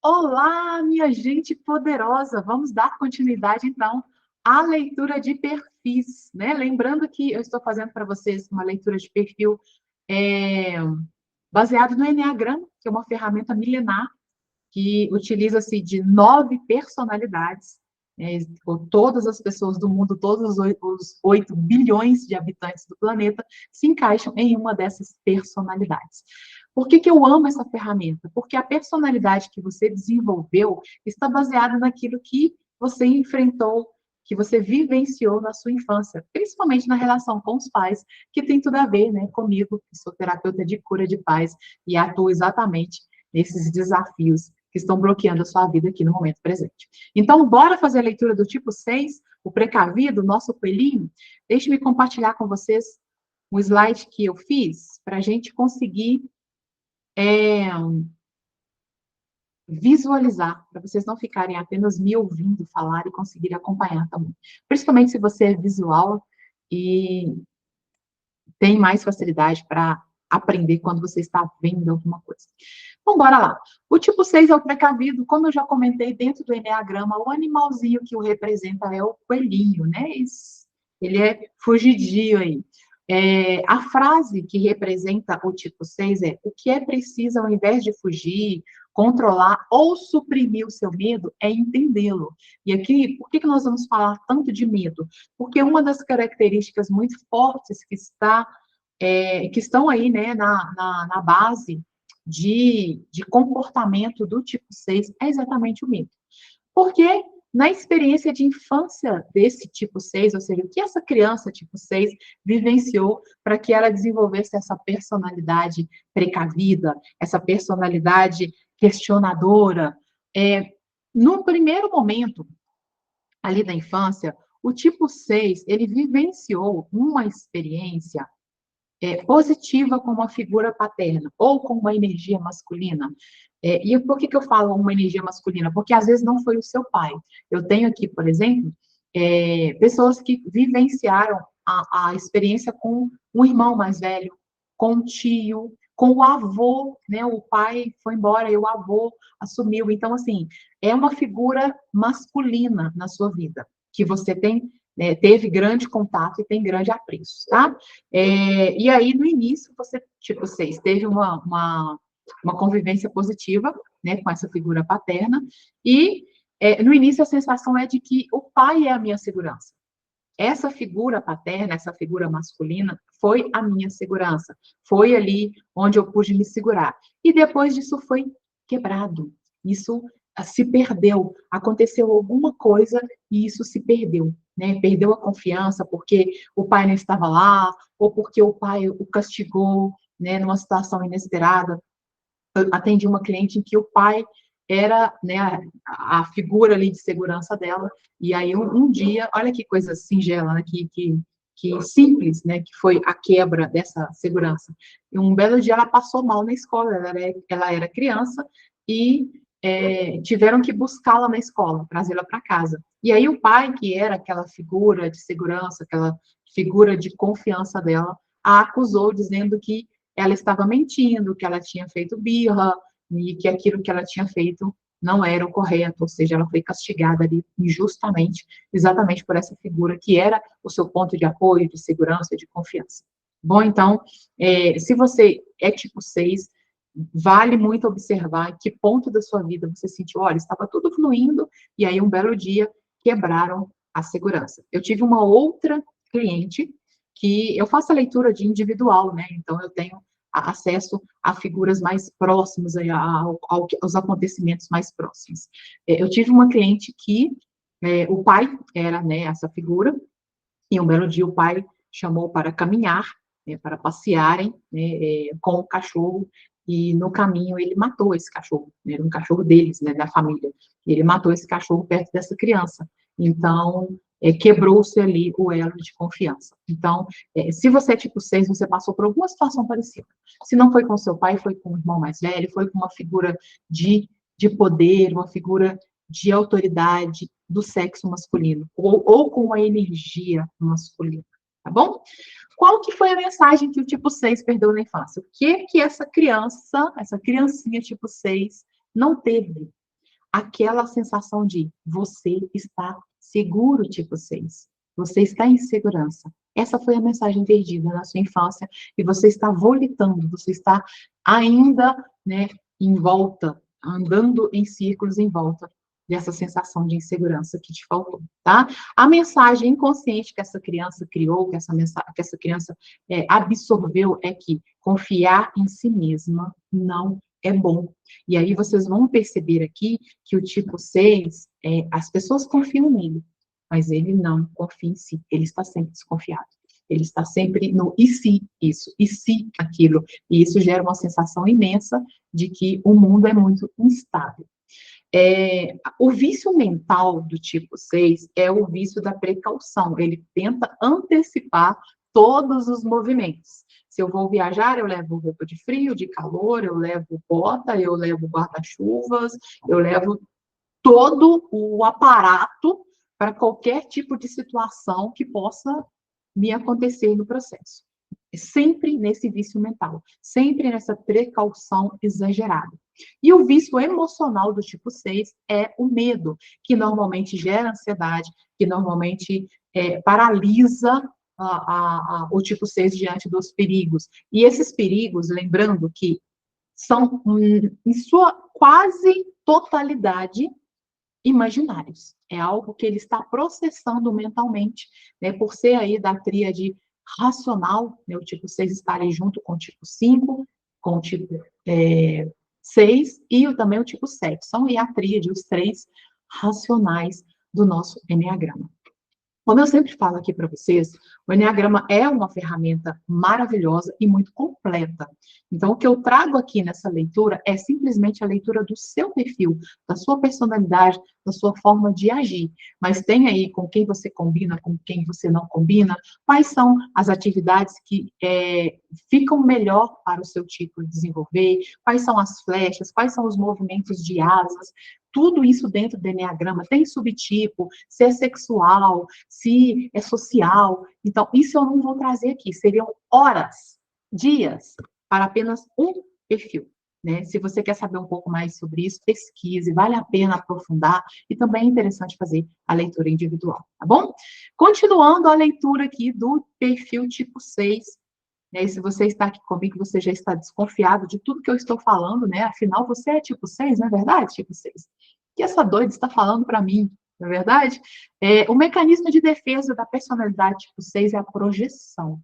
Olá, minha gente poderosa! Vamos dar continuidade, então, à leitura de perfis, né? Lembrando que eu estou fazendo para vocês uma leitura de perfil é, baseado no Enneagrama, que é uma ferramenta milenar que utiliza-se de 9 personalidades, né? Todas as pessoas do mundo, todos os 8 bilhões de habitantes do planeta se encaixam em uma dessas personalidades. Por que eu amo essa ferramenta? Porque a personalidade que você desenvolveu está baseada naquilo que você enfrentou, que você vivenciou na sua infância, principalmente na relação com os pais, que tem tudo a ver, né, comigo, que sou terapeuta de cura de paz e atuo exatamente nesses desafios que estão bloqueando a sua vida aqui no momento presente. Então, bora fazer a leitura do tipo 6, o precavido, nosso coelhinho? Deixe-me compartilhar com vocês um slide que eu fiz para a gente conseguir visualizar, para vocês não ficarem apenas me ouvindo falar e conseguirem acompanhar também. Principalmente se você é visual e tem mais facilidade para aprender quando você está vendo alguma coisa. Então, bora lá. O tipo 6 é o precavido, como eu já comentei, dentro do Enneagrama, o animalzinho que o representa é o coelhinho, né? Ele é fugidio aí. A frase que representa o tipo 6 é: o que é preciso, ao invés de fugir, controlar ou suprimir o seu medo, é entendê-lo. E aqui, por que nós vamos falar tanto de medo? Porque uma das características muito fortes que estão aí, né, na base de comportamento do tipo 6 é exatamente o medo. Porque na experiência de infância desse tipo 6, ou seja, o que essa criança tipo 6 vivenciou para que ela desenvolvesse essa personalidade precavida, essa personalidade questionadora. No primeiro momento ali da infância, o tipo 6, ele vivenciou uma experiência positiva com uma figura paterna ou com uma energia masculina. E por que eu falo uma energia masculina? Porque às vezes não foi o seu pai. Eu tenho aqui, por exemplo, pessoas que vivenciaram a experiência com um irmão mais velho, com um tio, com o avô, né? O pai foi embora e o avô assumiu. Então, assim, é uma figura masculina na sua vida, que você tem, teve grande contato e tem grande apreço, tá? E aí, no início, você teve uma convivência positiva, né, com essa figura paterna, e no início a sensação é de que o pai é a minha segurança. Essa figura paterna, essa figura masculina, foi a minha segurança. Foi ali onde eu pude me segurar. E depois disso foi quebrado. Isso se perdeu. Aconteceu alguma coisa e isso se perdeu. Né? Perdeu a confiança porque o pai não estava lá, ou porque o pai o castigou, né, numa situação inesperada. Eu atendi uma cliente em que o pai era, né, a figura ali de segurança dela, e aí um dia, olha que coisa singela, né, que simples, né, que foi a quebra dessa segurança. E um belo dia ela passou mal na escola, ela era criança, e tiveram que buscá-la na escola, trazê-la para casa. E aí o pai, que era aquela figura de segurança, aquela figura de confiança dela, a acusou, dizendo que ela estava mentindo, que ela tinha feito birra e que aquilo que ela tinha feito não era o correto, ou seja, ela foi castigada ali injustamente, exatamente por essa figura que era o seu ponto de apoio, de segurança, de confiança. Bom, então, se você é tipo 6, vale muito observar em que ponto da sua vida você sentiu, olha, estava tudo fluindo, e aí um belo dia quebraram a segurança. Eu tive uma outra cliente que eu faço a leitura de individual, né? Então eu tenho acesso a figuras mais próximas, aos acontecimentos mais próximos. Eu tive uma cliente que o pai era, né, essa figura, e um belo dia o pai chamou para caminhar, né, para passearem, né, com o cachorro, e no caminho ele matou esse cachorro, né, era um cachorro deles, né, da família. Ele matou esse cachorro perto dessa criança. Então, quebrou-se ali o elo de confiança. Então, se você é tipo 6, você passou por alguma situação parecida. Se não foi com seu pai, foi com o irmão mais velho, foi com uma figura de poder, uma figura de autoridade do sexo masculino, ou com uma energia masculina, tá bom? Qual que foi a mensagem que o tipo 6 perdeu na infância? O que essa criança, essa criancinha tipo 6, não teve? aquela sensação de você está seguro, tipo 6. Você está em segurança. Essa foi a mensagem perdida na sua infância e você está volitando, você está ainda, né, em volta, andando em círculos em volta dessa sensação de insegurança que te faltou, tá? A mensagem inconsciente que essa criança criou, que essa criança absorveu é que confiar em si mesma não é bom. E aí vocês vão perceber aqui que o tipo 6, as pessoas confiam nele, mas ele não confia em si, ele está sempre desconfiado. Ele está sempre no e se isso, e se aquilo. E isso gera uma sensação imensa de que o mundo é muito instável. O vício mental do tipo 6 é o vício da precaução. Ele tenta antecipar todos os movimentos. Se eu vou viajar, eu levo roupa de frio, de calor, eu levo bota, eu levo guarda-chuvas, eu levo todo o aparato para qualquer tipo de situação que possa me acontecer no processo. Sempre nesse vício mental, sempre nessa precaução exagerada. E o vício emocional do tipo 6 é o medo, que normalmente gera ansiedade, que normalmente paralisa o tipo 6 diante dos perigos. E esses perigos, lembrando que são, em sua quase totalidade, imaginários. É algo que ele está processando mentalmente, né, por ser aí da tríade racional, né, o tipo 6 estarem junto com o tipo 5, com o tipo 6 e também o tipo 7. São aí a tríade, os três racionais do nosso enneagrama. Como eu sempre falo aqui para vocês, o Enneagrama é uma ferramenta maravilhosa e muito completa. Então, o que eu trago aqui nessa leitura é simplesmente a leitura do seu perfil, da sua personalidade, da sua forma de agir. Mas tem aí com quem você combina, com quem você não combina, quais são as atividades que ficam melhor para o seu tipo de desenvolver, quais são as flechas, quais são os movimentos de asas, tudo isso dentro do Enneagrama, tem subtipo, se é sexual, se é social. Então, isso eu não vou trazer aqui. Seriam horas, dias, para apenas um perfil. Né? Se você quer saber um pouco mais sobre isso, pesquise, vale a pena aprofundar e também é interessante fazer a leitura individual, tá bom? Continuando a leitura aqui do perfil tipo 6, né? E se você está aqui comigo, você já está desconfiado de tudo que eu estou falando, né? Afinal, você é tipo 6, não é verdade? Tipo 6. O que essa doida está falando para mim, não é verdade? O mecanismo de defesa da personalidade tipo 6 é a projeção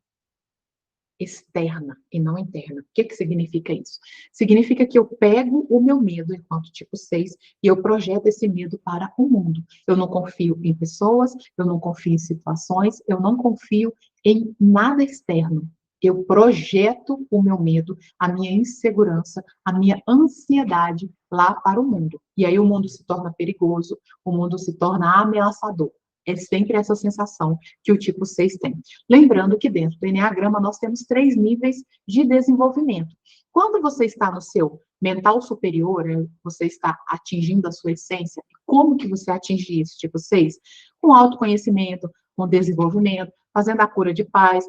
externa e não interna. O que significa isso? Significa que eu pego o meu medo enquanto tipo 6 e eu projeto esse medo para o mundo. Eu não confio em pessoas, eu não confio em situações, eu não confio em nada externo. Eu projeto o meu medo, a minha insegurança, a minha ansiedade lá para o mundo. E aí o mundo se torna perigoso, o mundo se torna ameaçador. É sempre essa sensação que o tipo 6 tem. Lembrando que dentro do Enneagrama nós temos 3 níveis de desenvolvimento. Quando você está no seu mental superior, você está atingindo a sua essência, como que você atinge isso, tipo 6? Com autoconhecimento, com desenvolvimento, fazendo a cura de paz,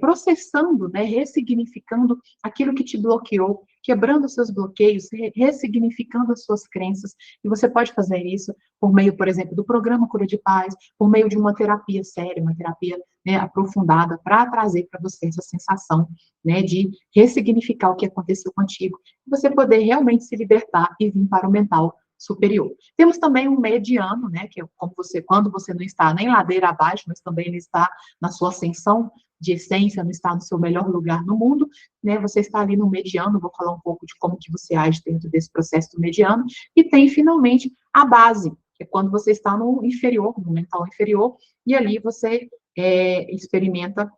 processando, né, ressignificando aquilo que te bloqueou, quebrando os seus bloqueios, ressignificando as suas crenças. E você pode fazer isso por meio, por exemplo, do programa Cura de Paz, por meio de uma terapia séria, uma terapia, né, aprofundada, para trazer para você essa sensação, né, de ressignificar o que aconteceu contigo, e você poder realmente se libertar e vir para o mental superior. Temos também um mediano, né, que é como quando você não está nem ladeira abaixo, mas também ele está na sua ascensão de essência, não está no seu melhor lugar no mundo, né, você está ali no mediano, vou falar um pouco de como que você age dentro desse processo do mediano, e tem, finalmente, a base, que é quando você está no inferior, no mental inferior, e ali você experimenta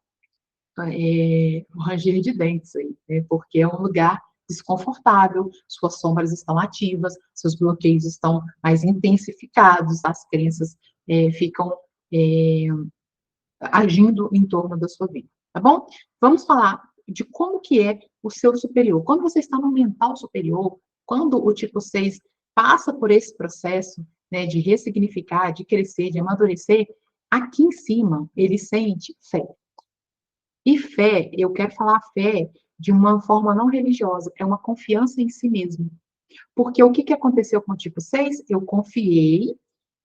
o ranger de dentes, aí, né, porque é um lugar desconfortável, suas sombras estão ativas, seus bloqueios estão mais intensificados, as crenças ficam agindo em torno da sua vida, tá bom? Vamos falar de como que é o seu superior. Quando você está no mental superior, quando o tipo 6 passa por esse processo, né, de ressignificar, de crescer, de amadurecer, aqui em cima ele sente fé. E fé, eu quero falar fé de uma forma não religiosa, é uma confiança em si mesmo. Porque o que que aconteceu com o tipo 6? Eu confiei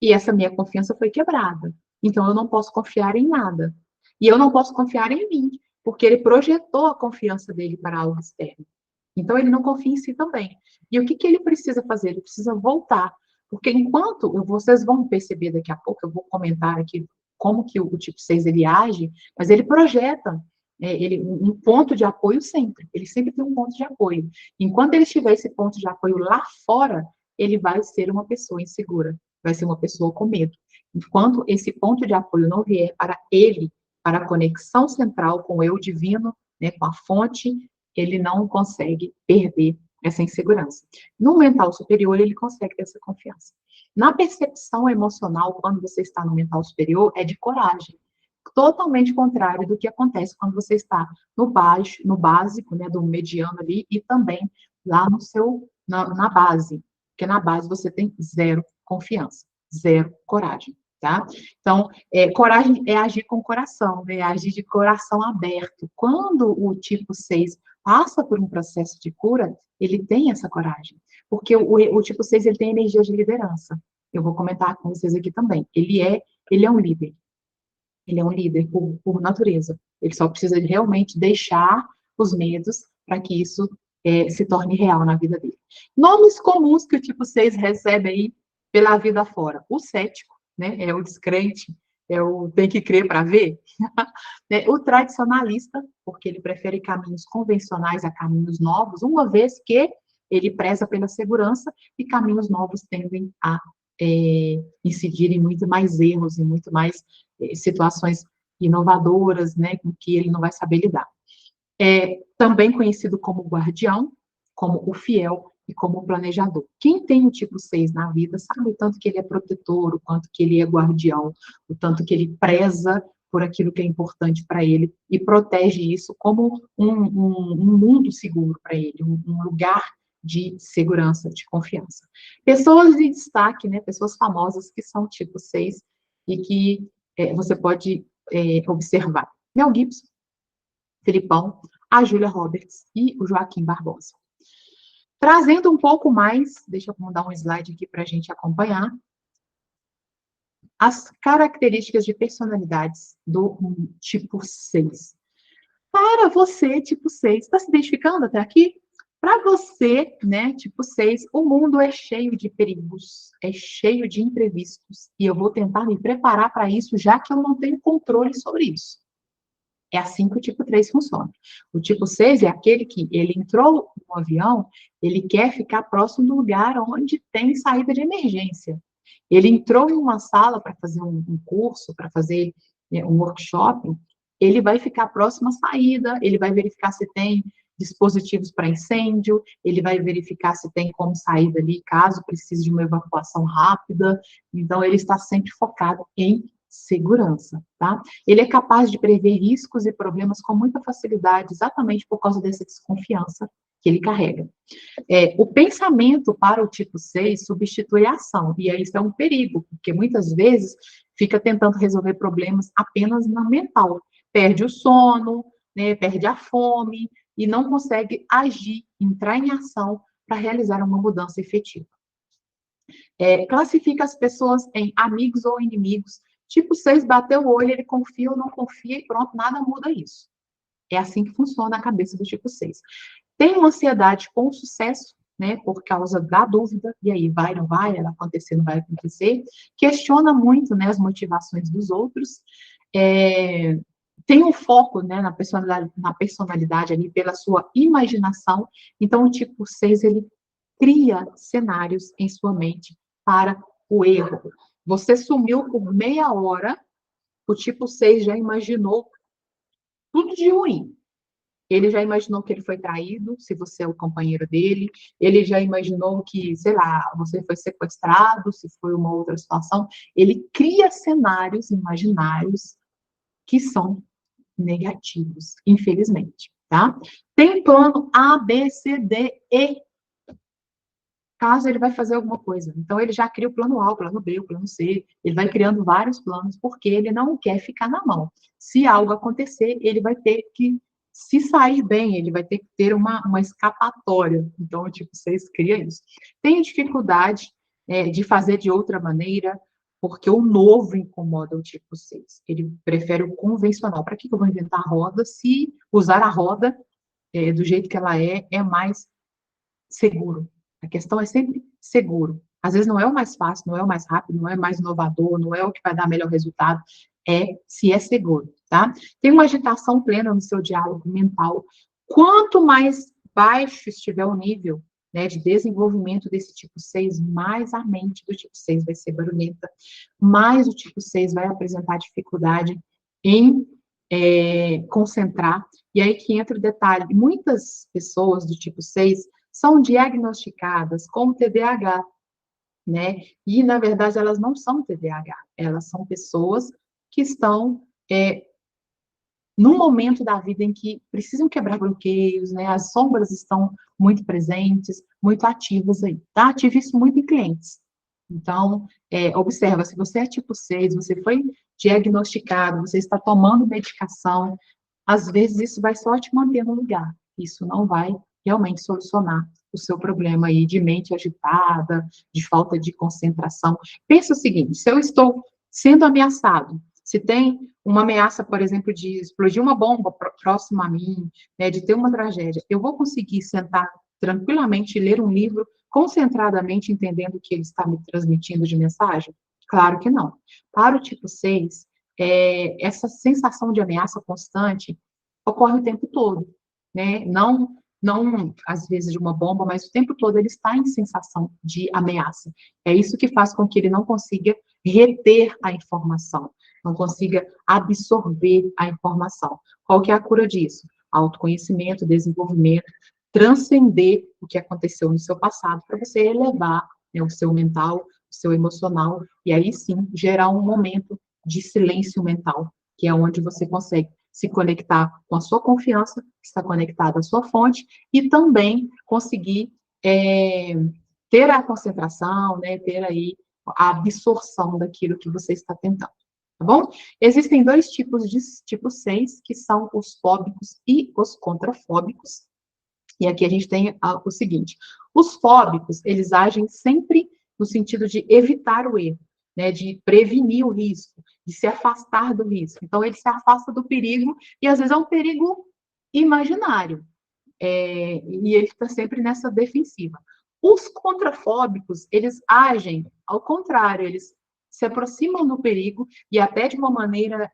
e essa minha confiança foi quebrada. Então, eu não posso confiar em nada. E eu não posso confiar em mim, porque ele projetou a confiança dele para algo externo. Então, ele não confia em si também. E o que que ele precisa fazer? Ele precisa voltar. Porque enquanto, vocês vão perceber daqui a pouco, eu vou comentar aqui como que o tipo 6 ele age, mas ele projeta um ponto de apoio sempre. Ele sempre tem um ponto de apoio. Enquanto ele tiver esse ponto de apoio lá fora, ele vai ser uma pessoa insegura, vai ser uma pessoa com medo. Enquanto esse ponto de apoio não vier para ele, para a conexão central com o eu divino, né, com a fonte, ele não consegue perder essa insegurança. No mental superior, ele consegue ter essa confiança. Na percepção emocional, quando você está no mental superior, é de coragem. Totalmente contrário do que acontece quando você está no baixo, no básico, né, do mediano ali, e também lá no seu, na base. Porque na base você tem zero confiança, zero coragem, tá? Então, coragem é agir com o coração, né? É agir de coração aberto. Quando o tipo 6 passa por um processo de cura, ele tem essa coragem. Porque o tipo 6, ele tem energia de liderança. Eu vou comentar com vocês aqui também. Ele é um líder. Ele é um líder por natureza. Ele só precisa de realmente deixar os medos para que isso se torne real na vida dele. Nomes comuns que o tipo 6 recebe aí pela vida fora. O cético, né? É o descrente, é o tem que crer para ver. O tradicionalista, porque ele prefere caminhos convencionais a caminhos novos, uma vez que ele preza pela segurança e caminhos novos tendem a incidir em muito mais erros e muito mais situações inovadoras, né, com que ele não vai saber lidar. Também conhecido como guardião, como o fiel e como o planejador. Quem tem o tipo 6 na vida sabe o tanto que ele é protetor, o quanto que ele é guardião, o tanto que ele preza por aquilo que é importante para ele e protege isso como um mundo seguro para ele, um lugar de segurança, de confiança. Pessoas de destaque, né, pessoas famosas que são tipo 6 e que você pode observar. Mel Gibson, Filipão, a Júlia Roberts e o Joaquim Barbosa. Trazendo um pouco mais, deixa eu mandar um slide aqui para a gente acompanhar, as características de personalidades do tipo 6. Para você, tipo 6, está se identificando até aqui? Para você, né, tipo 6, o mundo é cheio de perigos, é cheio de imprevistos, e eu vou tentar me preparar para isso, já que eu não tenho controle sobre isso. É assim que o tipo 3 funciona. O tipo 6 é aquele que ele entrou no avião, ele quer ficar próximo do lugar onde tem saída de emergência. Ele entrou em uma sala para fazer um curso, para fazer um workshop, ele vai ficar próximo à saída, ele vai verificar se tem dispositivos para incêndio, ele vai verificar se tem como sair dali, caso precise de uma evacuação rápida. Então, ele está sempre focado em segurança, tá? Ele é capaz de prever riscos e problemas com muita facilidade, exatamente por causa dessa desconfiança que ele carrega. O pensamento para o tipo 6 substitui a ação, e aí isso é um perigo, porque muitas vezes fica tentando resolver problemas apenas na mental. Perde o sono, né, perde a fome, e não consegue agir, entrar em ação para realizar uma mudança efetiva. Classifica as pessoas em amigos ou inimigos. Tipo 6, bateu o olho, ele confia ou não confia, e pronto, nada muda isso. É assim que funciona a cabeça do tipo 6. Tem uma ansiedade com sucesso, né, por causa da dúvida, e aí vai, não vai, vai acontecer, não vai acontecer. Questiona muito, né, as motivações dos outros. Tem um foco, né, na personalidade ali, pela sua imaginação. Então, o tipo 6, ele cria cenários em sua mente para o erro. Você sumiu por meia hora, o tipo 6 já imaginou tudo de ruim. Ele já imaginou que ele foi traído, se você é o companheiro dele. Ele já imaginou que, sei lá, você foi sequestrado, se foi uma outra situação. Ele cria cenários imaginários que são negativos, infelizmente, tá? Tem plano A, B, C, D, E, caso ele vai fazer alguma coisa. Então, ele já cria o plano A, o plano B, o plano C, ele vai criando vários planos, porque ele não quer ficar na mão. Se algo acontecer, ele vai ter que se sair bem, ele vai ter que ter uma escapatória. Então, o tipo 6 cria isso. Tem dificuldade de fazer de outra maneira, porque o novo incomoda o tipo 6. Ele prefere o convencional. Para que eu vou inventar a roda se usar a roda do jeito que ela é mais seguro? A questão é sempre seguro. Às vezes não é o mais fácil, não é o mais rápido, não é mais inovador, não é o que vai dar melhor resultado, se é seguro, tá? Tem uma agitação plena no seu diálogo mental. Quanto mais baixo estiver o nível, né, de desenvolvimento desse tipo 6, mais a mente do tipo 6 vai ser barulhenta, mais o tipo 6 vai apresentar dificuldade em concentrar. E aí que entra o detalhe: muitas pessoas do tipo 6 são diagnosticadas com TDAH, né? E, na verdade, elas não são TDAH, elas são pessoas que estão num momento da vida em que precisam quebrar bloqueios, né? As sombras estão muito presentes, muito ativas aí, tá? Tive isso muito em clientes. Então, observa, se você é tipo 6, você foi diagnosticado, você está tomando medicação, às vezes isso vai só te manter no lugar. Isso não vai realmente solucionar o seu problema aí de mente agitada, de falta de concentração. Pensa o seguinte: se eu estou sendo ameaçado, se tem uma ameaça, por exemplo, de explodir uma bomba próximo a mim, né, de ter uma tragédia, eu vou conseguir sentar tranquilamente e ler um livro concentradamente entendendo o que ele está me transmitindo de mensagem? Claro que não. Para o tipo 6, essa sensação de ameaça constante ocorre o tempo todo, né? Não, às vezes, de uma bomba, mas o tempo todo ele está em sensação de ameaça. É isso que faz com que ele não consiga reter a informação, não consiga absorver a informação. Qual que é a cura disso? Autoconhecimento, desenvolvimento, transcender o que aconteceu no seu passado para você elevar, né, o seu mental, o seu emocional, e aí sim gerar um momento de silêncio mental, que é onde você consegue se conectar com a sua confiança, que está conectada à sua fonte, e também conseguir ter a concentração, né, ter aí a absorção daquilo que você está tentando, tá bom? Existem dois tipos de tipo 6, que são os fóbicos e os contrafóbicos, e aqui a gente tem o seguinte: os fóbicos, eles agem sempre no sentido de evitar o erro, né, de prevenir o risco, de se afastar do risco. Então, ele se afasta do perigo, e às vezes é um perigo imaginário, e ele está sempre nessa defensiva. Os contrafóbicos, eles agem ao contrário, eles se aproximam do perigo e até de uma maneira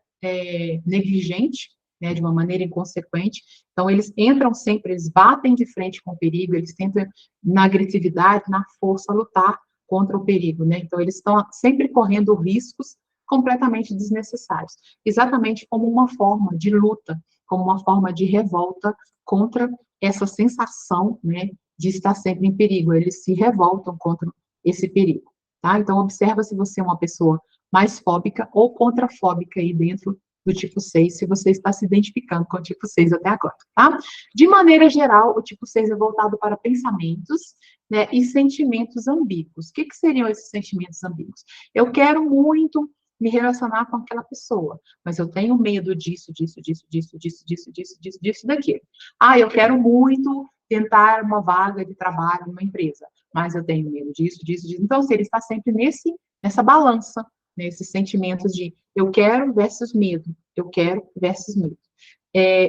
negligente, né, de uma maneira inconsequente. Então, eles entram sempre, eles batem de frente com o perigo, eles tentam, na agressividade, na força, lutar contra o perigo, né? Então, eles estão sempre correndo riscos completamente desnecessários, exatamente como uma forma de luta, como uma forma de revolta contra essa sensação, né, de estar sempre em perigo. Eles se revoltam contra esse perigo, tá? Então, observa se você é uma pessoa mais fóbica ou contrafóbica aí dentro do tipo 6, se você está se identificando com o tipo 6 até agora, tá? De maneira geral, o tipo 6 é voltado para pensamentos, né, e sentimentos ambíguos. O que seriam esses sentimentos ambíguos? Eu quero muito me relacionar com aquela pessoa, mas eu tenho medo disso, disso, disso, disso, disso, disso, disso, disso, disso, daquilo. Ah, eu quero muito tentar uma vaga de trabalho numa empresa, mas eu tenho medo disso, disso, disso. Então, assim, ele está sempre nessa balança, nesses sentimentos de eu quero versus medo, eu quero versus medo.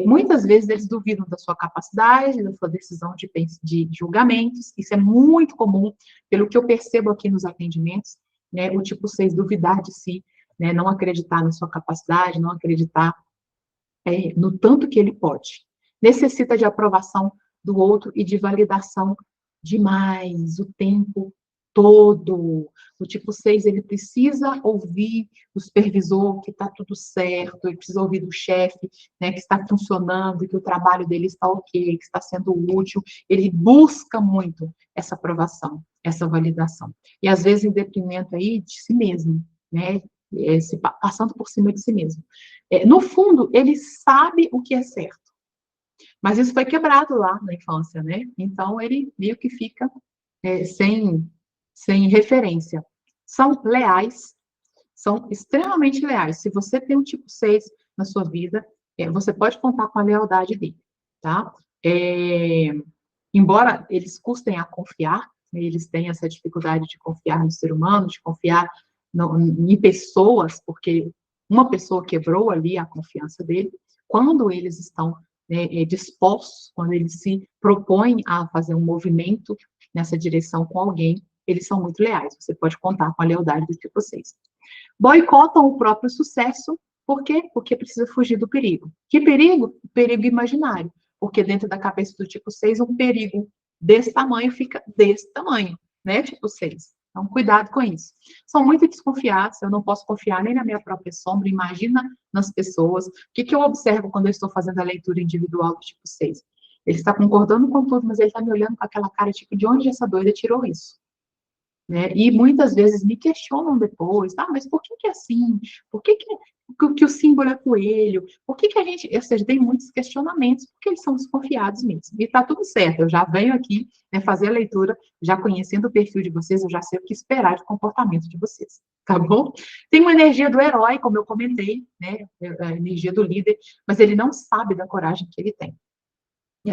Muitas vezes eles duvidam da sua capacidade, da sua decisão de julgamentos, isso é muito comum, pelo que eu percebo aqui nos atendimentos, né, o tipo 6 duvidar de si, né, não acreditar na sua capacidade, não acreditar no tanto que ele pode. Necessita de aprovação do outro e de validação demais, o tempo todo. O tipo 6, ele precisa ouvir o supervisor que está tudo certo, ele precisa ouvir do chefe, né, que está funcionando, que o trabalho dele está ok, que está sendo útil. Ele busca muito essa aprovação, essa validação. E às vezes em detrimento aí de si mesmo, né, passando por cima de si mesmo. No fundo, ele sabe o que é certo, mas isso foi quebrado lá na infância, né? Então, ele meio que fica sem referência. São leais, são extremamente leais. Se você tem um tipo 6 na sua vida, você pode contar com a lealdade dele. tá? É, embora eles custem a confiar, né, eles têm essa dificuldade de confiar no ser humano, de confiar em pessoas, porque uma pessoa quebrou ali a confiança dele, quando eles estão, né, dispostos, quando eles se propõem a fazer um movimento nessa direção com alguém, eles são muito leais. Você pode contar com a lealdade do tipo 6. Boicotam o próprio sucesso, por quê? Porque precisa fugir do perigo. Que perigo? Perigo imaginário, porque dentro da cabeça do tipo 6, um perigo desse tamanho fica desse tamanho, né, tipo 6. Então, cuidado com isso. São muito desconfiados, eu não posso confiar nem na minha própria sombra, imagina nas pessoas. O que eu observo quando eu estou fazendo a leitura individual do tipo 6? Ele está concordando com tudo, mas ele está me olhando com aquela cara, tipo, de onde essa doida tirou isso? Né? E muitas vezes me questionam depois, mas por que é assim? Por que o símbolo é coelho? Por que a gente, ou seja, tem muitos questionamentos, porque eles são desconfiados mesmo. E está tudo certo, eu já venho aqui, né, fazer a leitura, já conhecendo o perfil de vocês, eu já sei o que esperar de comportamento de vocês, tá bom? Tem uma energia do herói, como eu comentei, né, a energia do líder, mas ele não sabe da coragem que ele tem.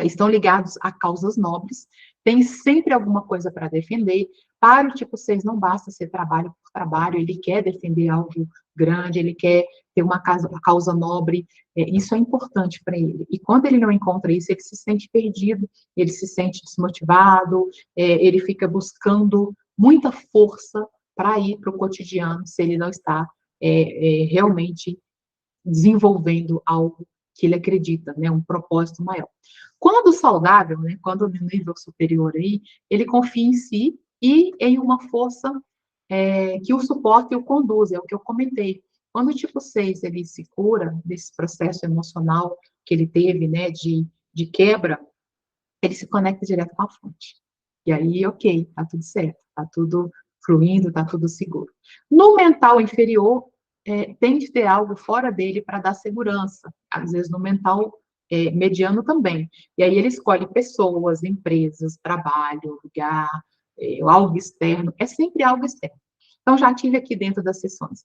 Estão ligados a causas nobres, tem sempre alguma coisa para defender. Para o tipo 6, não basta ser trabalho por trabalho, ele quer defender algo grande, ele quer ter uma causa nobre, isso é importante para ele. E quando ele não encontra isso, ele se sente perdido, ele se sente desmotivado, ele fica buscando muita força para ir para o cotidiano, se ele não está realmente desenvolvendo algo que ele acredita, né, um propósito maior. Quando saudável, né, quando no nível superior aí, ele confia em si e em uma força que o suporta e o conduz, é o que eu comentei. Quando o tipo 6 ele se cura desse processo emocional que ele teve, né, de quebra, ele se conecta direto com a fonte. E aí, ok, tá tudo certo, tá tudo fluindo, tá tudo seguro. No mental inferior, tem de ter algo fora dele para dar segurança, às vezes no mental mediano também. E aí ele escolhe pessoas, empresas, trabalho, lugar, algo externo, é sempre algo externo. Então, já tive aqui dentro das sessões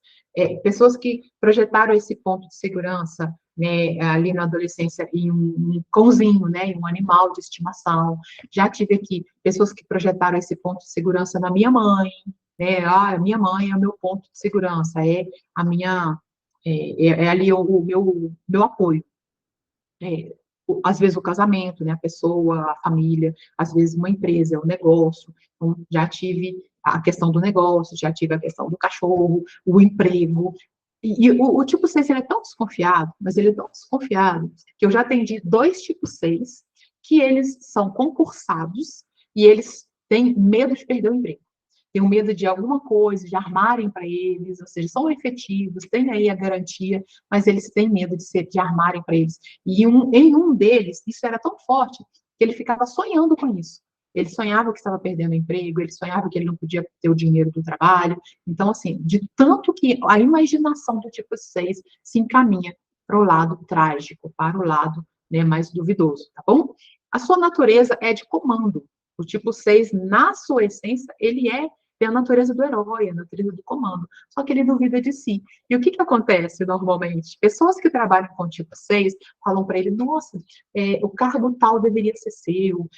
pessoas que projetaram esse ponto de segurança, né, ali na adolescência, em um cãozinho, né, em um animal de estimação. Já tive aqui pessoas que projetaram esse ponto de segurança na minha mãe, né, a minha mãe é o meu ponto de segurança, é a minha, ali o meu apoio. Às vezes o casamento, né, a pessoa, a família, às vezes uma empresa, um negócio. Então, já tive a questão do negócio, já tive a questão do cachorro, o emprego. E o tipo 6 ele é tão desconfiado, mas ele é tão desconfiado, que eu já atendi 2 tipos 6, que eles são concursados e eles têm medo de perder o emprego. Têm medo de alguma coisa, de armarem para eles, ou seja, são efetivos, têm aí a garantia, mas eles têm medo de armarem para eles. E em um deles, isso era tão forte, que ele ficava sonhando com isso. Ele sonhava que estava perdendo o emprego, ele sonhava que ele não podia ter o dinheiro do trabalho. Então, assim, de tanto que a imaginação do tipo 6 se encaminha para o lado trágico, para o lado, né, mais duvidoso, tá bom? A sua natureza é de comando. O tipo 6, na sua essência, ele tem a natureza do herói, a natureza do comando, só que ele duvida de si. E o que acontece normalmente? Pessoas que trabalham com o tipo 6 falam para ele, nossa, o cargo tal deveria ser seu,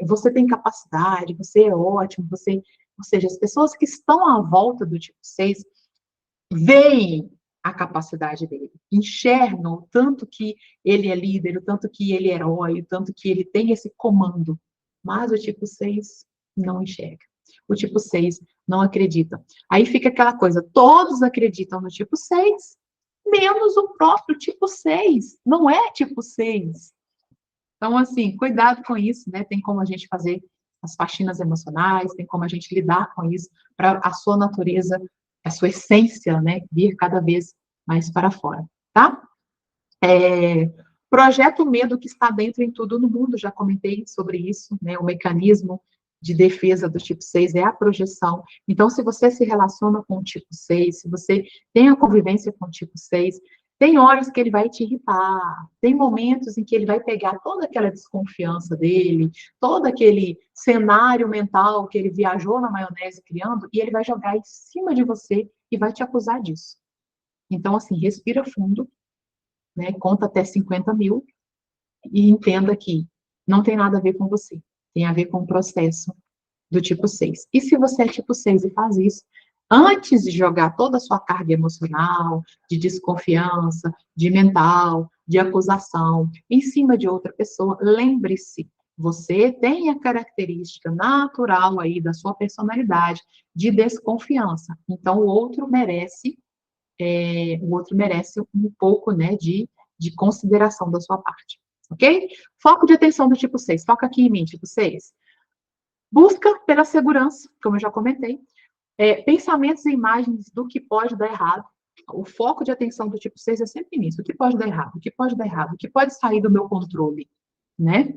você tem capacidade, você é ótimo, você... Ou seja, as pessoas que estão à volta do tipo 6 veem a capacidade dele, enxergam o tanto que ele é líder, o tanto que ele é herói, o tanto que ele tem esse comando. Mas o tipo 6 não enxerga. O tipo 6 não acredita. Aí fica aquela coisa, todos acreditam no tipo 6, menos o próprio tipo 6. Não é tipo 6. Então, assim, cuidado com isso, né? Tem como a gente fazer as faxinas emocionais, tem como a gente lidar com isso, para a sua natureza, a sua essência, né, vir cada vez mais para fora, tá? Projeta o medo que está dentro em tudo no mundo, já comentei sobre isso, né? O mecanismo de defesa do tipo 6 é a projeção. Então, se você se relaciona com o tipo 6, se você tem a convivência com o tipo 6, tem horas que ele vai te irritar, tem momentos em que ele vai pegar toda aquela desconfiança dele, todo aquele cenário mental que ele viajou na maionese criando, e ele vai jogar em cima de você e vai te acusar disso. Então, assim, respira fundo, né? Conta até 50 mil, E entenda que não tem nada a ver com você, tem a ver com o processo do tipo 6. E se você é tipo 6 e faz isso, antes de jogar toda a sua carga emocional, de desconfiança, de mental, de acusação, em cima de outra pessoa, lembre-se, você tem a característica natural aí da sua personalidade de desconfiança. Então, o outro merece um pouco, né, de consideração da sua parte, ok? Foco de atenção do tipo 6. Foca aqui em mim, tipo 6. Busca pela segurança, como eu já comentei. Pensamentos e imagens do que pode dar errado. O foco de atenção do tipo 6 é sempre nisso. O que pode dar errado? O que pode dar errado? O que pode sair do meu controle? Né?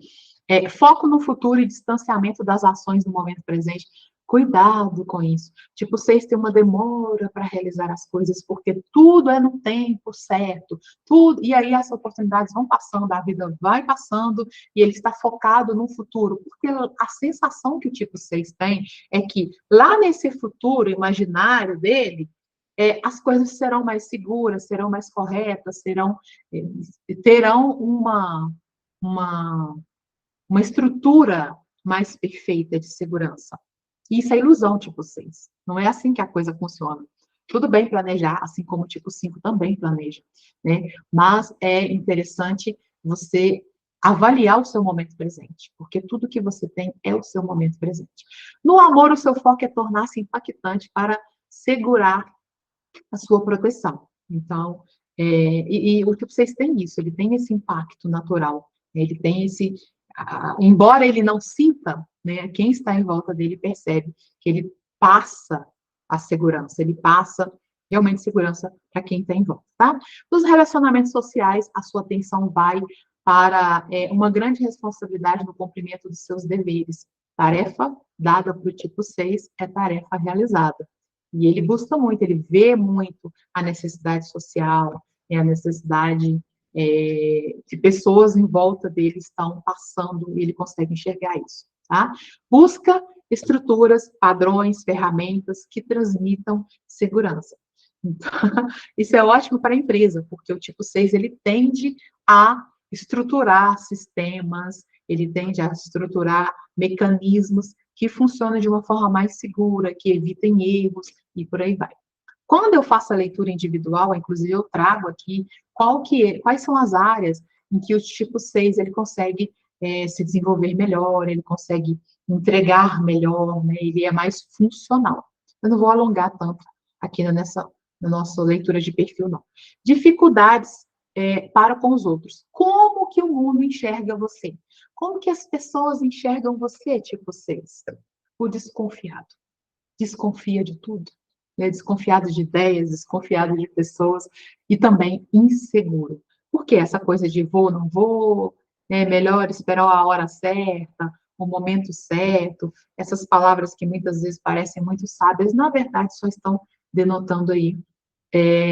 Foco no futuro e distanciamento das ações no momento presente. Cuidado com isso. Tipo, vocês têm uma demora para realizar as coisas, porque tudo é no tempo certo, tudo, e aí as oportunidades vão passando, a vida vai passando, e ele está focado no futuro, porque a sensação que o tipo 6 tem é que lá nesse futuro imaginário dele, as coisas serão mais seguras, serão mais corretas, terão uma, uma estrutura mais perfeita de segurança. E isso é ilusão, tipo 6. Não é assim que a coisa funciona. Tudo bem planejar, assim como o tipo 5 também planeja, né? Mas é interessante você avaliar o seu momento presente, porque tudo que você tem é o seu momento presente. No amor, o seu foco é tornar-se impactante para segurar a sua proteção. Então, o tipo 6 tem isso, ele tem esse impacto natural, ele tem embora ele não sinta, né, quem está em volta dele percebe que ele passa a segurança, ele passa realmente segurança para quem está em volta, tá? Nos relacionamentos sociais, a sua atenção vai para uma grande responsabilidade no cumprimento dos seus deveres. Tarefa dada para o tipo 6 é tarefa realizada. E ele busca muito, ele vê muito a necessidade social, a necessidade que pessoas em volta dele estão passando e ele consegue enxergar isso, tá? Busca estruturas, padrões, ferramentas que transmitam segurança. Então, isso é ótimo para a empresa, porque o tipo 6, ele tende a estruturar sistemas, ele tende a estruturar mecanismos que funcionam de uma forma mais segura, que evitem erros e por aí vai. Quando eu faço a leitura individual, inclusive eu trago aqui quais são as áreas em que o tipo 6 ele consegue se desenvolver melhor, ele consegue entregar melhor, né? Ele é mais funcional. Eu não vou alongar tanto aqui na nossa leitura de perfil, não. Dificuldades para com os outros. Como que o mundo enxerga você? Como que as pessoas enxergam você, tipo 6? O desconfiado. Desconfia de tudo, né? Desconfiado de ideias, desconfiado de pessoas e também inseguro. Por que essa coisa de vou, não vou, né? Melhor esperar a hora certa, o momento certo, essas palavras que muitas vezes parecem muito sábias, na verdade só estão denotando aí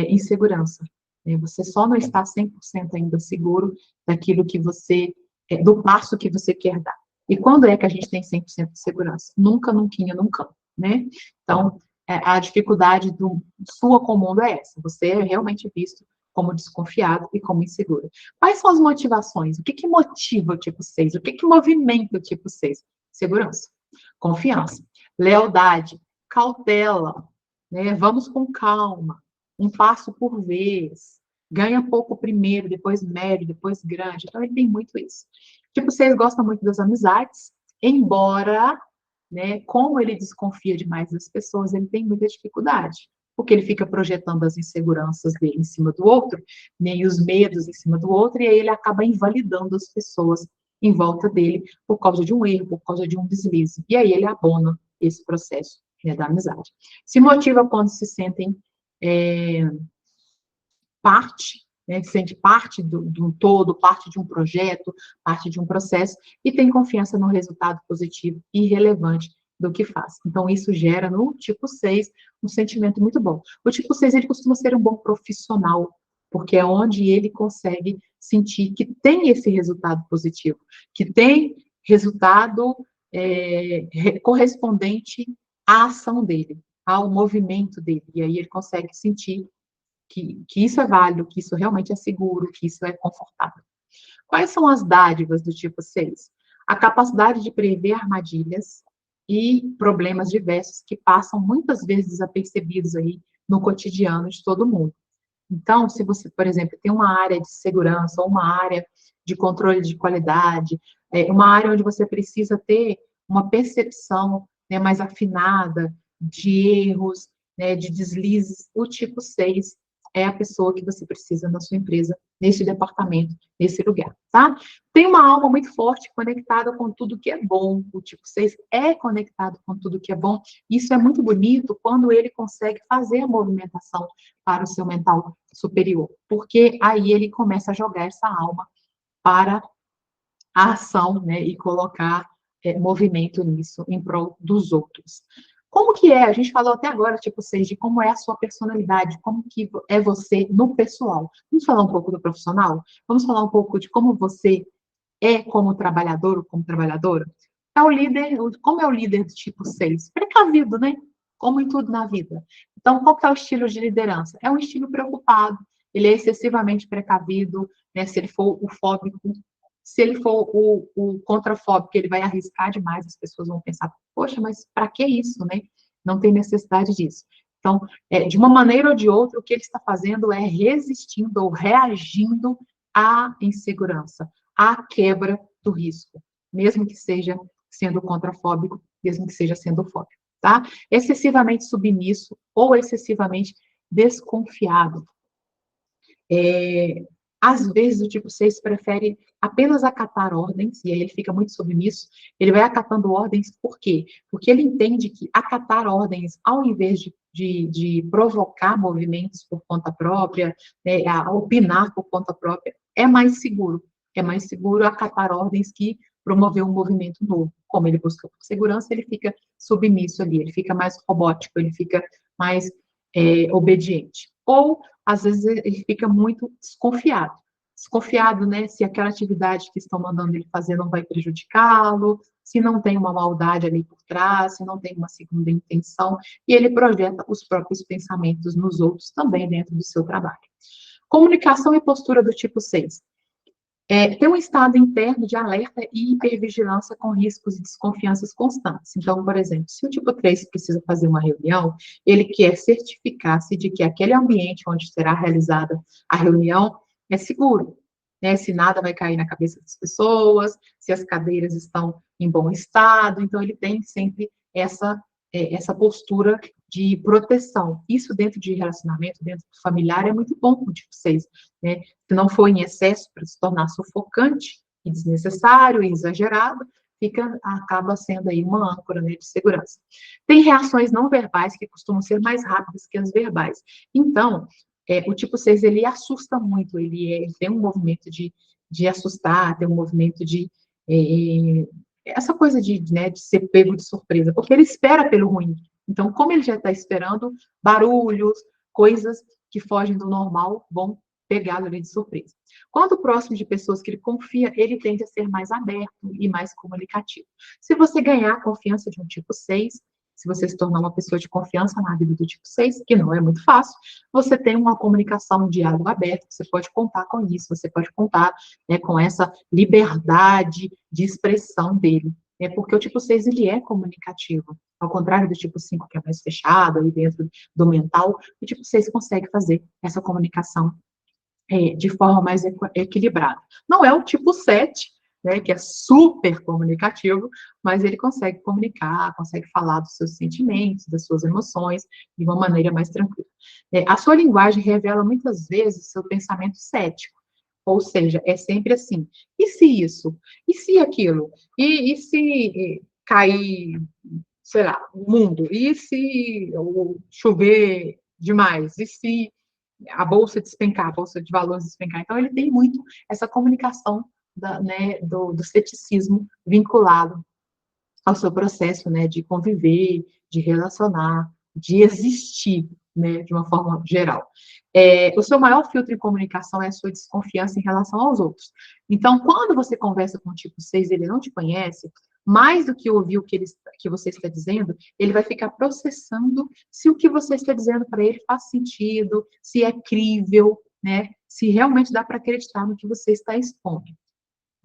insegurança. Né? Você só não está 100% ainda seguro daquilo que do passo que você quer dar. E quando é que a gente tem 100% de segurança? Nunca, nunca, nunca, né? Então, a dificuldade sua com o mundo é essa. Você é realmente visto como desconfiado e como inseguro. Quais são as motivações? O que motiva o tipo 6? O que movimenta o tipo 6? Segurança, confiança, lealdade, cautela, né? Vamos com calma, um passo por vez, ganha pouco primeiro, depois médio, depois grande. Então, ele tem muito isso. Tipo, vocês gostam muito das amizades, embora, né, como ele desconfia demais das pessoas, ele tem muita dificuldade, porque ele fica projetando as inseguranças dele em cima do outro, né, e os medos em cima do outro, e aí ele acaba invalidando as pessoas em volta dele por causa de um erro, por causa de um deslize. E aí ele abona esse processo, né, da amizade. Se motiva quando se sentem parte, né, se sente parte do todo, parte de um projeto, parte de um processo, e tem confiança no resultado positivo e relevante do que faz. Então, isso gera no tipo 6 um sentimento muito bom. O tipo 6, ele costuma ser um bom profissional, porque é onde ele consegue sentir que tem esse resultado positivo, que tem resultado correspondente à ação dele, ao movimento dele, e aí ele consegue sentir que isso é válido, que isso realmente é seguro, que isso é confortável. Quais são as dádivas do tipo 6? A capacidade de prever armadilhas e problemas diversos que passam muitas vezes desapercebidos aí no cotidiano de todo mundo. Então, se você, por exemplo, tem uma área de segurança ou uma área de controle de qualidade, uma área onde você precisa ter uma percepção, né, mais afinada de erros, né, de deslizes, o tipo 6 é a pessoa que você precisa na sua empresa, nesse departamento, nesse lugar, tá? Tem uma alma muito forte conectada com tudo que é bom. O tipo 6 é conectado com tudo que é bom. Isso é muito bonito quando ele consegue fazer a movimentação para o seu mental superior, porque aí ele começa a jogar essa alma para a ação, né, e colocar movimento nisso em prol dos outros. Como que é? A gente falou até agora, tipo, seja, de como é a sua personalidade, como que é você no pessoal. Vamos falar um pouco do profissional? Vamos falar um pouco de como você é como trabalhador ou como trabalhadora? É o líder, como é o líder do tipo 6? Precavido, né? Como em tudo na vida. Então, qual que é o estilo de liderança? É um estilo preocupado, ele é excessivamente precavido, né? Se ele for o fóbico, se ele for o contrafóbico, ele vai arriscar demais, as pessoas vão pensar, poxa, mas para que isso, né? Não tem necessidade disso. Então, de uma maneira ou de outra, o que ele está fazendo é resistindo ou reagindo à insegurança, à quebra do risco, mesmo que seja sendo contrafóbico, mesmo que seja sendo fóbico, tá? Excessivamente submisso ou excessivamente desconfiado. Às vezes o tipo 6 prefere apenas acatar ordens, e aí ele fica muito submisso, ele vai acatando ordens, por quê? Porque ele entende que acatar ordens, ao invés de provocar movimentos por conta própria, né, opinar por conta própria, é mais seguro. É mais seguro acatar ordens que promover um movimento novo. Como ele busca por segurança, ele fica submisso ali, ele fica mais robótico, ele fica mais obediente. Ou às vezes ele fica muito desconfiado. Desconfiado, né, se aquela atividade que estão mandando ele fazer não vai prejudicá-lo, se não tem uma maldade ali por trás, se não tem uma segunda intenção, e ele projeta os próprios pensamentos nos outros também dentro do seu trabalho. Comunicação e postura do tipo 6. Tem um estado interno de alerta e hipervigilância com riscos e desconfianças constantes. Então, por exemplo, se o tipo 3 precisa fazer uma reunião, ele quer certificar-se de que aquele ambiente onde será realizada a reunião é seguro, né? Se nada vai cair na cabeça das pessoas, se as cadeiras estão em bom estado. Então, ele tem sempre essa postura de proteção. Isso dentro de relacionamento, dentro do familiar, é muito bom com o tipo 6, né? Se não for em excesso para se tornar sufocante e desnecessário e exagerado, acaba sendo aí uma âncora, né, de segurança. Tem reações não verbais que costumam ser mais rápidas que as verbais. Então, o tipo 6, ele assusta muito, ele tem um movimento de assustar, tem um movimento de essa coisa né, de ser pego de surpresa, porque ele espera pelo ruim. Então, como ele já está esperando, barulhos, coisas que fogem do normal vão pegá-lo ali de surpresa. Quando próximo de pessoas que ele confia, ele tende a ser mais aberto e mais comunicativo. Se você ganhar a confiança de um tipo 6, se você se tornar uma pessoa de confiança na vida do tipo 6, que não é muito fácil, você tem uma comunicação, um diálogo aberto, você pode contar com isso, você pode contar, né, com essa liberdade de expressão dele. Porque o tipo 6, ele é comunicativo. Ao contrário do tipo 5, que é mais fechado, ali dentro do mental, o tipo 6 consegue fazer essa comunicação de forma mais equilibrada. Não é o tipo 7, né, que é super comunicativo, mas ele consegue comunicar, consegue falar dos seus sentimentos, das suas emoções, de uma maneira mais tranquila. A sua linguagem revela muitas vezes seu pensamento cético, ou seja, é sempre assim, e se isso? E se aquilo? E se cair, sei lá, o mundo? E se chover demais? E se a bolsa despencar, a bolsa de valores despencar? Então, ele tem muito essa comunicação né, do ceticismo vinculado ao seu processo, né, de conviver, de relacionar, de existir, né, de uma forma geral. O seu maior filtro em comunicação é a sua desconfiança em relação aos outros. Então, quando você conversa com o tipo 6, ele não te conhece, mais do que ouvir o que você está dizendo, ele vai ficar processando se o que você está dizendo para ele faz sentido, se é crível, né, se realmente dá para acreditar no que você está expondo.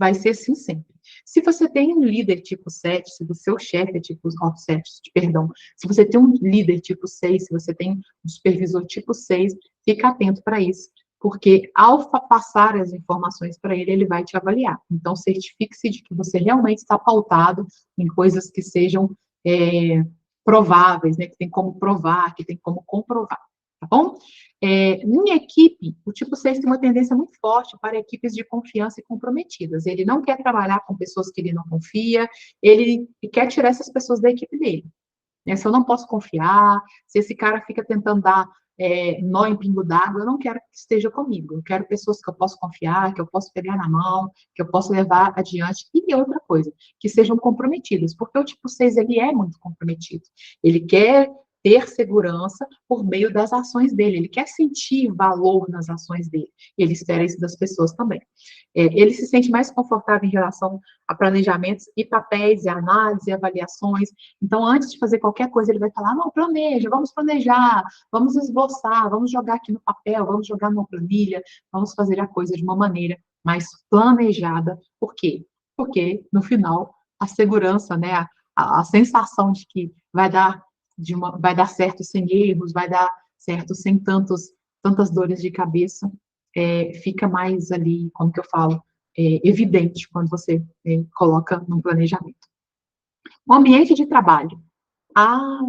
vai ser assim sempre. Se você tem um líder tipo 7, se o seu chefe é tipo 7, perdão, se você tem um líder tipo 6, se você tem um supervisor tipo 6, fica atento para isso, porque ao passar as informações para ele, ele vai te avaliar. Então, certifique-se de que você realmente está pautado em coisas que sejam prováveis, né, que tem como provar, que tem como comprovar, tá bom? Em equipe, o tipo 6 tem uma tendência muito forte para equipes de confiança e comprometidas. Ele não quer trabalhar com pessoas que ele não confia, ele quer tirar essas pessoas da equipe dele. Se eu não posso confiar, se esse cara fica tentando dar nó em pingo d'água, eu não quero que esteja comigo. Eu quero pessoas que eu posso confiar, que eu posso pegar na mão, que eu posso levar adiante. E outra coisa, que sejam comprometidas, porque o tipo 6, ele é muito comprometido. Ele quer ter segurança por meio das ações dele, ele quer sentir valor nas ações dele, e ele espera isso das pessoas também. Ele se sente mais confortável em relação a planejamentos e papéis, e análise, e avaliações. Então, antes de fazer qualquer coisa, ele vai falar, não, planeja, vamos planejar, vamos esboçar, vamos jogar aqui no papel, vamos jogar numa planilha, vamos fazer a coisa de uma maneira mais planejada. Por quê? Porque, no final, a segurança, né, a sensação de que vai dar certo sem erros, vai dar certo sem tantas dores de cabeça, fica mais ali, como que eu falo, evidente quando você coloca no planejamento. O ambiente de trabalho.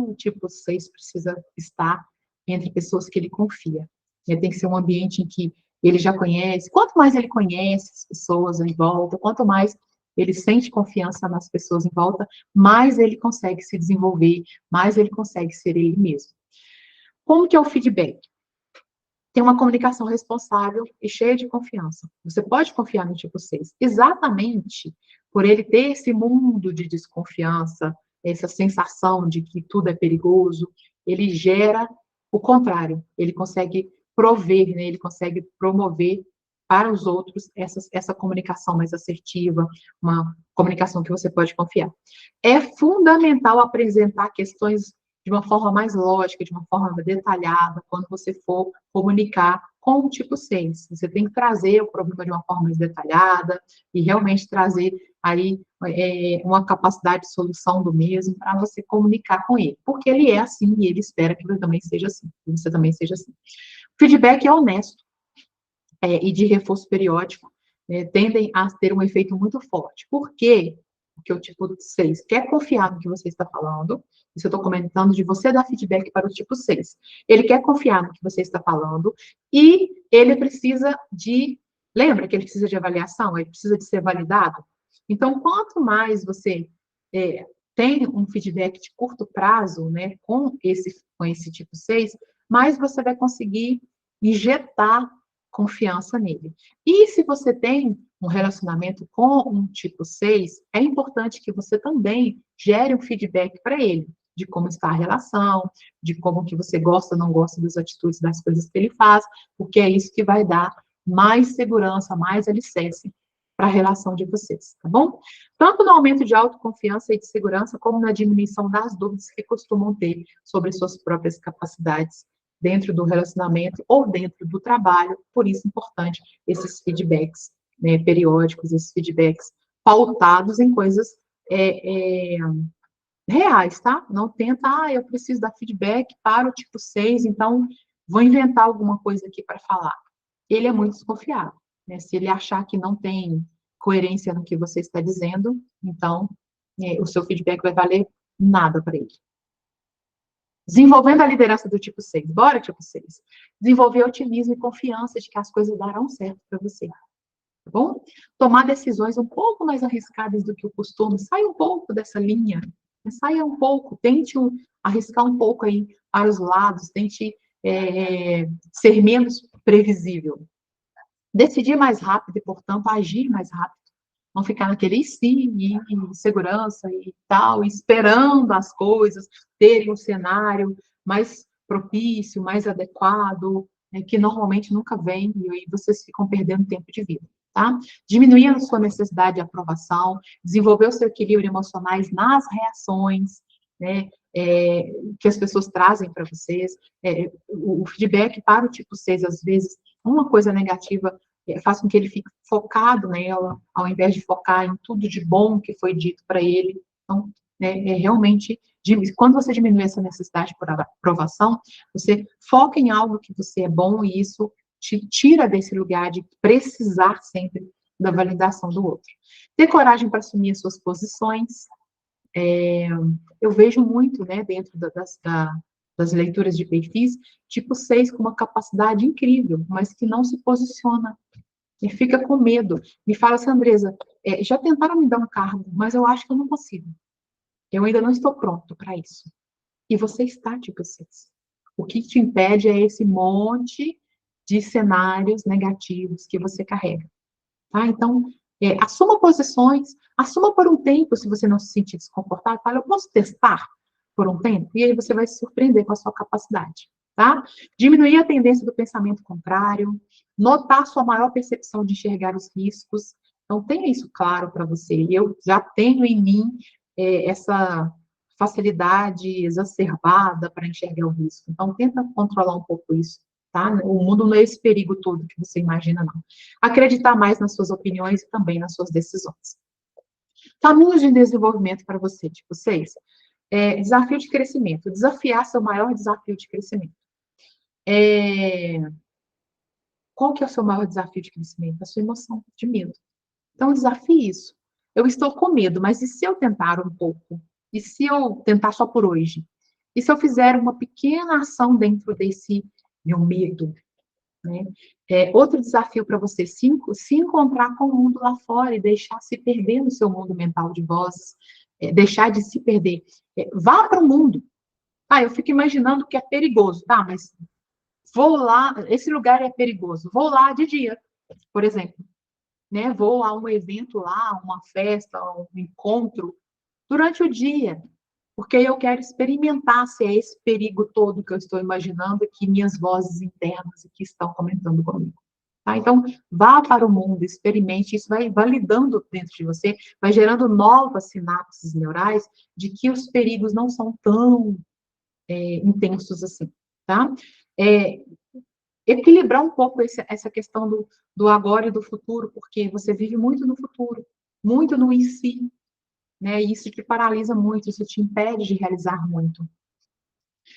O tipo 6 precisa estar entre pessoas que ele confia. Tem que ser um ambiente em que ele já conhece. Quanto mais ele conhece as pessoas em volta, quanto mais ele sente confiança nas pessoas em volta, mais ele consegue se desenvolver, mais ele consegue ser ele mesmo. Como que é o feedback? Tem uma comunicação responsável e cheia de confiança. Você pode confiar no tipo 6, exatamente por ele ter esse mundo de desconfiança, essa sensação de que tudo é perigoso, ele gera o contrário, ele consegue prover, né, ele consegue promover para os outros essa comunicação mais assertiva, uma comunicação que você pode confiar. É fundamental apresentar questões de uma forma mais lógica, de uma forma detalhada, quando você for comunicar com o tipo 6. Você tem que trazer o problema de uma forma mais detalhada e realmente trazer aí uma capacidade de solução do mesmo para você comunicar com ele, porque ele é assim e ele espera que você também seja assim, que você também seja assim. O feedback é honesto e de reforço periódico, tendem a ter um efeito muito forte. Por quê? Porque o tipo 6 quer confiar no que você está falando, isso eu estou comentando de você dar feedback para o tipo 6. Ele quer confiar no que você está falando e ele precisa lembra que ele precisa de avaliação, ele precisa de ser validado? Então, quanto mais você tem um feedback de curto prazo, né, com esse tipo 6, mais você vai conseguir injetar confiança nele. E se você tem um relacionamento com um tipo 6, é importante que você também gere um feedback para ele, de como está a relação, de como que você gosta ou não gosta das atitudes, das coisas que ele faz, porque é isso que vai dar mais segurança, mais alicerce para a relação de vocês, tá bom? Tanto no aumento de autoconfiança e de segurança, como na diminuição das dúvidas que costumam ter sobre suas próprias capacidades dentro do relacionamento ou dentro do trabalho, por isso é importante esses feedbacks, né, periódicos, esses feedbacks pautados em coisas reais, tá? Não tenta, eu preciso dar feedback para o tipo 6, então vou inventar alguma coisa aqui para falar. Ele é muito desconfiado, né? Se ele achar que não tem coerência no que você está dizendo, então o seu feedback vai valer nada para ele. Desenvolvendo a liderança do tipo 6. Bora, tipo 6. Desenvolver otimismo e confiança de que as coisas darão certo para você. Tá bom? Tomar decisões um pouco mais arriscadas do que o costume. Saia um pouco dessa linha. Saia um pouco. Tente arriscar um pouco aí para os lados. Tente ser menos previsível. Decidir mais rápido e, portanto, agir mais rápido. Não ficar naquele e segurança e tal, esperando as coisas terem um cenário mais propício, mais adequado, que normalmente nunca vem, e aí vocês ficam perdendo tempo de vida, tá? Diminuir a sua necessidade de aprovação, desenvolver o seu equilíbrio emocional nas reações, né, que as pessoas trazem para vocês, o feedback para o tipo 6, às vezes, uma coisa negativa faz com que ele fique focado nela, ao invés de focar em tudo de bom que foi dito para ele. Então, realmente, quando você diminui essa necessidade por aprovação, você foca em algo que você é bom e isso te tira desse lugar de precisar sempre da validação do outro. Ter coragem para assumir as suas posições. Eu vejo muito, né, dentro das leituras de perfis, tipo 6 com uma capacidade incrível, mas que não se posiciona e fica com medo. Me fala assim, Andresa, já tentaram me dar um cargo, mas eu acho que eu não consigo. Eu ainda não estou pronto para isso. E você está, tipo 6. O que te impede é esse monte de cenários negativos que você carrega. Tá? Então, assuma posições, assuma por um tempo, se você não se sentir desconfortável, fala, eu posso testar por um tempo? E aí você vai se surpreender com a sua capacidade. Tá? Diminuir a tendência do pensamento contrário, notar sua maior percepção de enxergar os riscos. Então, tenha isso claro para você. Eu já tenho em mim essa facilidade exacerbada para enxergar o risco. Então, tenta controlar um pouco isso, tá? O mundo não é esse perigo todo que você imagina, não. Acreditar mais nas suas opiniões e também nas suas decisões. Caminhos de desenvolvimento para você, tipo 6. Desafio de crescimento. Desafiar seu maior desafio de crescimento. Qual que é o seu maior desafio de crescimento? A sua emoção de medo. Então, desafie isso. Eu estou com medo, mas e se eu tentar um pouco? E se eu tentar só por hoje? E se eu fizer uma pequena ação dentro desse meu medo? Né? Outro desafio para você, se encontrar com o mundo lá fora e deixar se perder no seu mundo mental de vozes, deixar de se perder. Vá para o mundo. Eu fico imaginando que é perigoso. Tá, mas vou lá, esse lugar é perigoso. Vou lá de dia, por exemplo. Né? Vou a um evento lá, uma festa, um encontro, durante o dia, porque eu quero experimentar se é esse perigo todo que eu estou imaginando que minhas vozes internas que estão comentando comigo. Tá? Então, vá para o mundo, experimente, isso vai validando dentro de você, vai gerando novas sinapses neurais de que os perigos não são tão intensos assim, tá? Equilibrar um pouco essa questão do agora e do futuro, porque você vive muito no futuro, muito no em si, né? E isso te paralisa muito, isso te impede de realizar muito.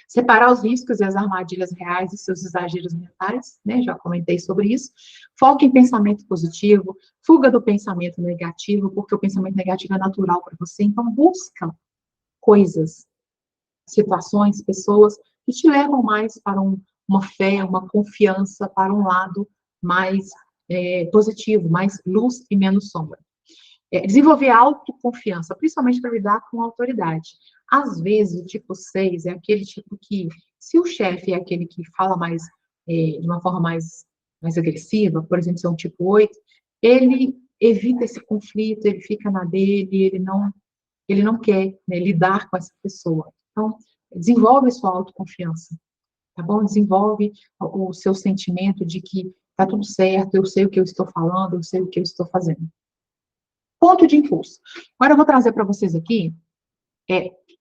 Separar os riscos e as armadilhas reais e seus exageros mentais, né? Já comentei sobre isso. Foque em pensamento positivo, fuga do pensamento negativo, porque o pensamento negativo é natural para você, então busca coisas, situações, pessoas que te levam mais para uma fé, uma confiança, para um lado mais positivo, mais luz e menos sombra. Desenvolver autoconfiança, principalmente para lidar com a autoridade. Às vezes, o tipo 6 é aquele tipo que, se o chefe é aquele que fala mais, de uma forma mais agressiva, por exemplo, se é um tipo 8, ele evita esse conflito, ele fica na dele, ele não quer, né, lidar com essa pessoa. Então, desenvolve a sua autoconfiança, tá bom? Desenvolve o seu sentimento de que tá tudo certo, eu sei o que eu estou falando, eu sei o que eu estou fazendo. Ponto de impulso. Agora eu vou trazer para vocês aqui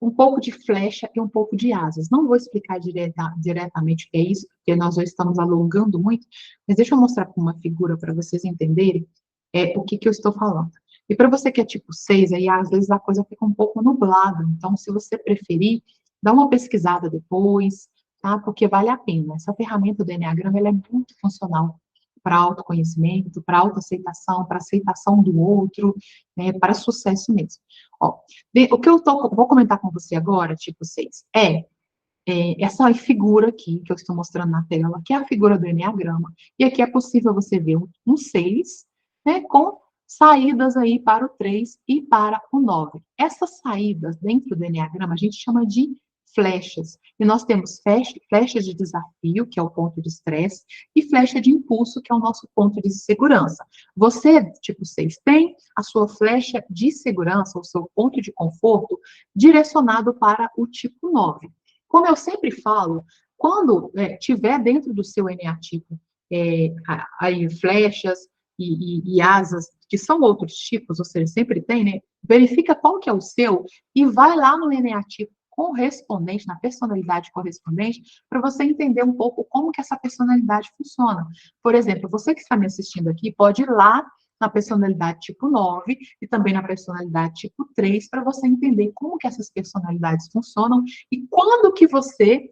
um pouco de flecha e um pouco de asas. Não vou explicar diretamente o que é isso, porque nós já estamos alongando muito, mas deixa eu mostrar com uma figura para vocês entenderem o que eu estou falando. E para você que é tipo 6, aí às vezes a coisa fica um pouco nublada. Então, se você preferir, dá uma pesquisada depois, tá? Porque vale a pena. Essa ferramenta do Enneagrama, ela é muito funcional para autoconhecimento, para autoaceitação, para aceitação do outro, né, para sucesso mesmo. Ó, o que eu vou comentar com você agora, tipo 6, essa figura aqui que eu estou mostrando na tela, que é a figura do Enneagrama. E aqui é possível você ver um 6, né, com saídas aí para o 3 e para o 9. Essas saídas dentro do Enneagrama a gente chama de flechas. E nós temos flechas de desafio, que é o ponto de estresse, e flecha de impulso, que é o nosso ponto de segurança. Você, tipo 6, tem a sua flecha de segurança, o seu ponto de conforto, direcionado para o tipo 9. Como eu sempre falo, quando tiver dentro do seu eneatipo aí flechas e asas, que são outros tipos, ou seja, sempre tem, né? Verifica qual que é o seu e vai lá no eneatipo correspondente, na personalidade correspondente, para você entender um pouco como que essa personalidade funciona. Por exemplo, você que está me assistindo aqui pode ir lá na personalidade tipo 9 e também na personalidade tipo 3 para você entender como que essas personalidades funcionam e quando que você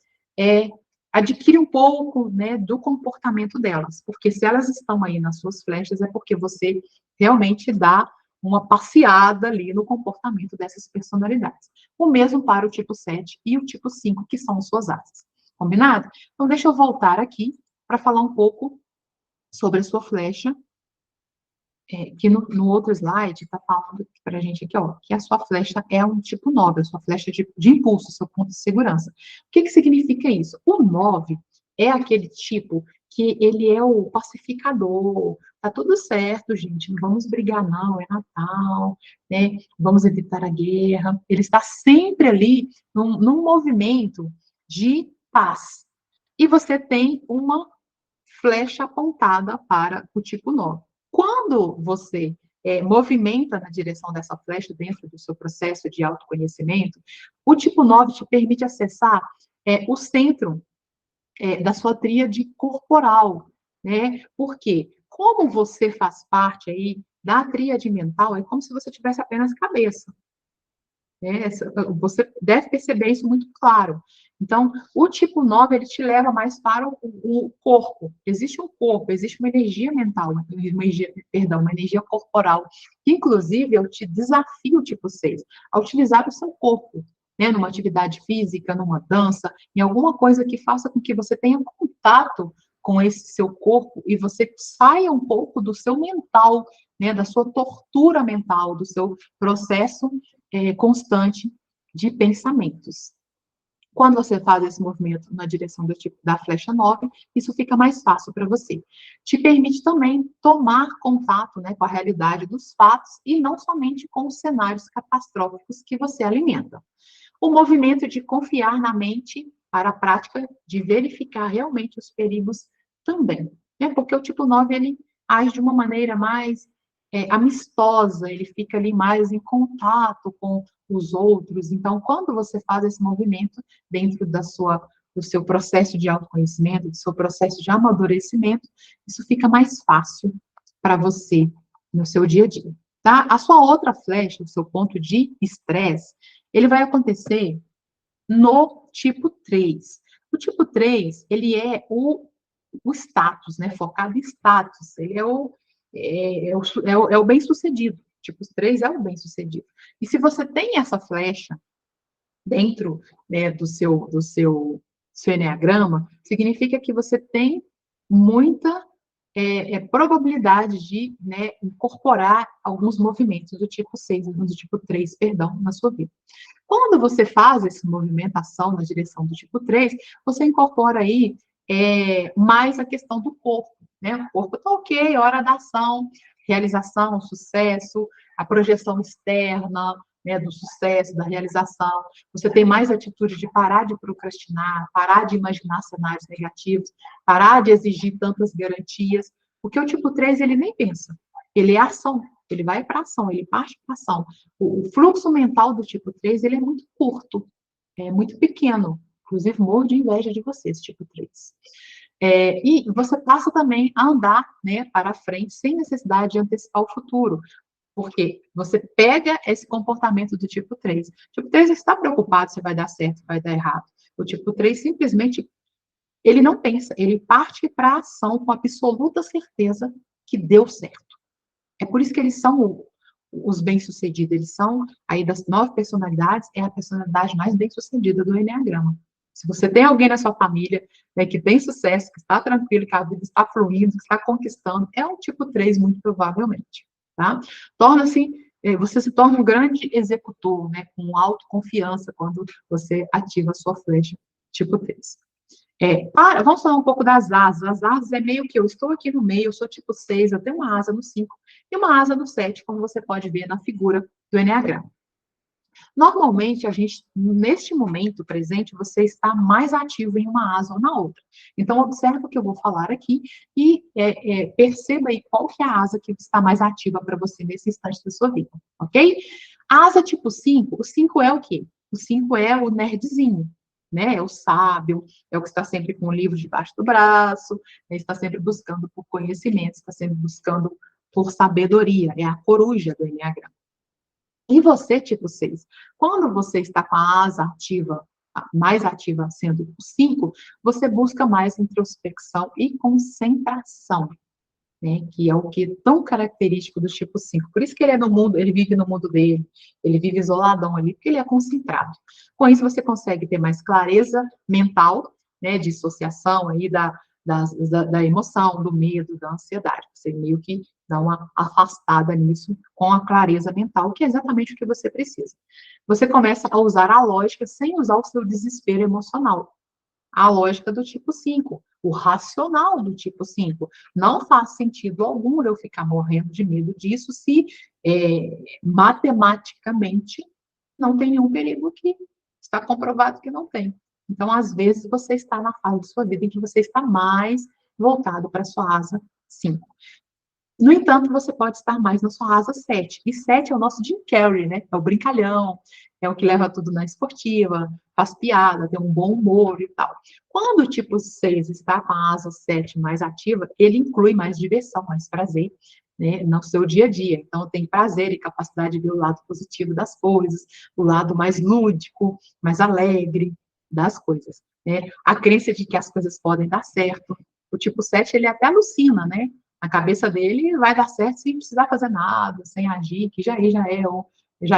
adquire um pouco, né, do comportamento delas. Porque se elas estão aí nas suas flechas, é porque você realmente dá uma passeada ali no comportamento dessas personalidades. O mesmo para o tipo 7 e o tipo 5, que são suas asas. Combinado? Então, deixa eu voltar aqui para falar um pouco sobre a sua flecha, que no outro slide está falando para a gente aqui, ó, que a sua flecha é um tipo 9, a sua flecha de impulso, seu ponto de segurança. O que significa isso? O 9 é aquele tipo que ele é o pacificador, tá tudo certo, gente, não vamos brigar não, é Natal, né, vamos evitar a guerra. Ele está sempre ali num movimento de paz. E você tem uma flecha apontada para o tipo 9. Quando você movimenta na direção dessa flecha dentro do seu processo de autoconhecimento, o tipo 9 te permite acessar o centro da sua tríade corporal, né? Porque como você faz parte aí da tríade mental, é como se você tivesse apenas cabeça. Né? Você deve perceber isso muito claro. Então, o tipo 9, ele te leva mais para o corpo. Existe um corpo, existe uma energia mental, uma energia corporal. Inclusive, eu te desafio o tipo 6 a utilizar o seu corpo, né? Numa atividade física, numa dança, em alguma coisa que faça com que você tenha contato com esse seu corpo e você saia um pouco do seu mental, né? Da sua tortura mental, do seu processo constante de pensamentos. Quando você faz esse movimento na direção do tipo da flecha 9, isso fica mais fácil para você. Te permite também tomar contato, né, com a realidade dos fatos e não somente com os cenários catastróficos que você alimenta. O movimento de confiar na mente para a prática de verificar realmente os perigos também. Né? Porque o tipo 9, ele age de uma maneira mais amistosa, ele fica ali mais em contato com os outros. Então, quando você faz esse movimento dentro do seu processo de autoconhecimento, do seu processo de amadurecimento, isso fica mais fácil para você no seu dia a dia. Tá? A sua outra flecha, o seu ponto de estresse, ele vai acontecer no tipo 3. O tipo 3, ele é o status, né? Focado em status. Ele é o bem-sucedido. Tipo 3 é o bem-sucedido. E se você tem essa flecha dentro, né, do seu enneagrama, significa que você tem muita probabilidade de, né, incorporar alguns movimentos do tipo 6, do tipo 3, perdão, na sua vida. Quando você faz essa movimentação na direção do tipo 3, você incorpora aí mais a questão do corpo, né? O corpo está ok, hora da ação, realização, sucesso, a projeção externa, né, do sucesso, da realização. Você tem mais atitude de parar de procrastinar, parar de imaginar cenários negativos, parar de exigir tantas garantias, porque o tipo 3, ele nem pensa, ele é ação, ele vai para ação, ele parte para ação. O fluxo mental do tipo 3, ele é muito curto, é muito pequeno. Inclusive, morro de inveja de vocês, tipo 3. E você passa também a andar, né, para frente, sem necessidade de antecipar o futuro. Porque você pega esse comportamento do tipo 3. O tipo 3 está preocupado se vai dar certo, se vai dar errado. O tipo 3 simplesmente, ele não pensa, ele parte para a ação com absoluta certeza que deu certo. É por isso que eles são os bem-sucedidos. Eles são, aí das 9 personalidades, é a personalidade mais bem-sucedida do Enneagrama. Se você tem alguém na sua família, né, que tem sucesso, que está tranquilo, que a vida está fluindo, que está conquistando, é um tipo 3, muito provavelmente. Tá? Você se torna um grande executor, né, com autoconfiança quando você ativa a sua flecha tipo 3. Vamos falar um pouco das asas. As asas é meio que eu estou aqui no meio, eu sou tipo 6, eu tenho uma asa no 5 e uma asa no 7, como você pode ver na figura do Enneagrama. Normalmente, a gente, neste momento presente, você está mais ativo em uma asa ou na outra. Então, observe o que eu vou falar aqui e perceba aí qual que é a asa que está mais ativa para você nesse instante da sua vida, ok? A asa tipo 5, o 5 é o quê? O 5 é o nerdzinho, né? É o sábio, é o que está sempre com o livro debaixo do braço, né? Está sempre buscando por conhecimento, está sempre buscando por sabedoria, é a coruja do Enneagrama. E você, tipo 6, quando você está com a asa ativa, mais ativa sendo o 5, você busca mais introspecção e concentração, né? Que é o que é tão característico do tipo 5. Por isso que ele é no mundo, ele vive no mundo dele, ele vive isoladão ali, porque ele é concentrado. Com isso, você consegue ter mais clareza mental, né? Dissociação aí da emoção, do medo, da ansiedade. Você meio que dá uma afastada nisso com a clareza mental, que é exatamente o que você precisa. Você começa a usar a lógica sem usar o seu desespero emocional. A lógica do tipo 5, o racional do tipo 5. Não faz sentido algum eu ficar morrendo de medo disso se matematicamente não tem nenhum perigo aqui. Está comprovado que não tem. Então, às vezes, você está na fase de sua vida em que você está mais voltado para a sua asa 5. No entanto, você pode estar mais na sua asa 7. E 7 é o nosso Jim Carrey, né? É o brincalhão, é o que leva tudo na esportiva, faz piada, tem um bom humor e tal. Quando o tipo 6 está com a asa 7 mais ativa, ele inclui mais diversão, mais prazer, né, no seu dia a dia. Então, tem prazer e capacidade de ver o lado positivo das coisas, o lado mais lúdico, mais alegre das coisas, né? A crença de que as coisas podem dar certo. O tipo 7, ele até alucina, né? Na cabeça dele vai dar certo sem precisar fazer nada, sem agir, que já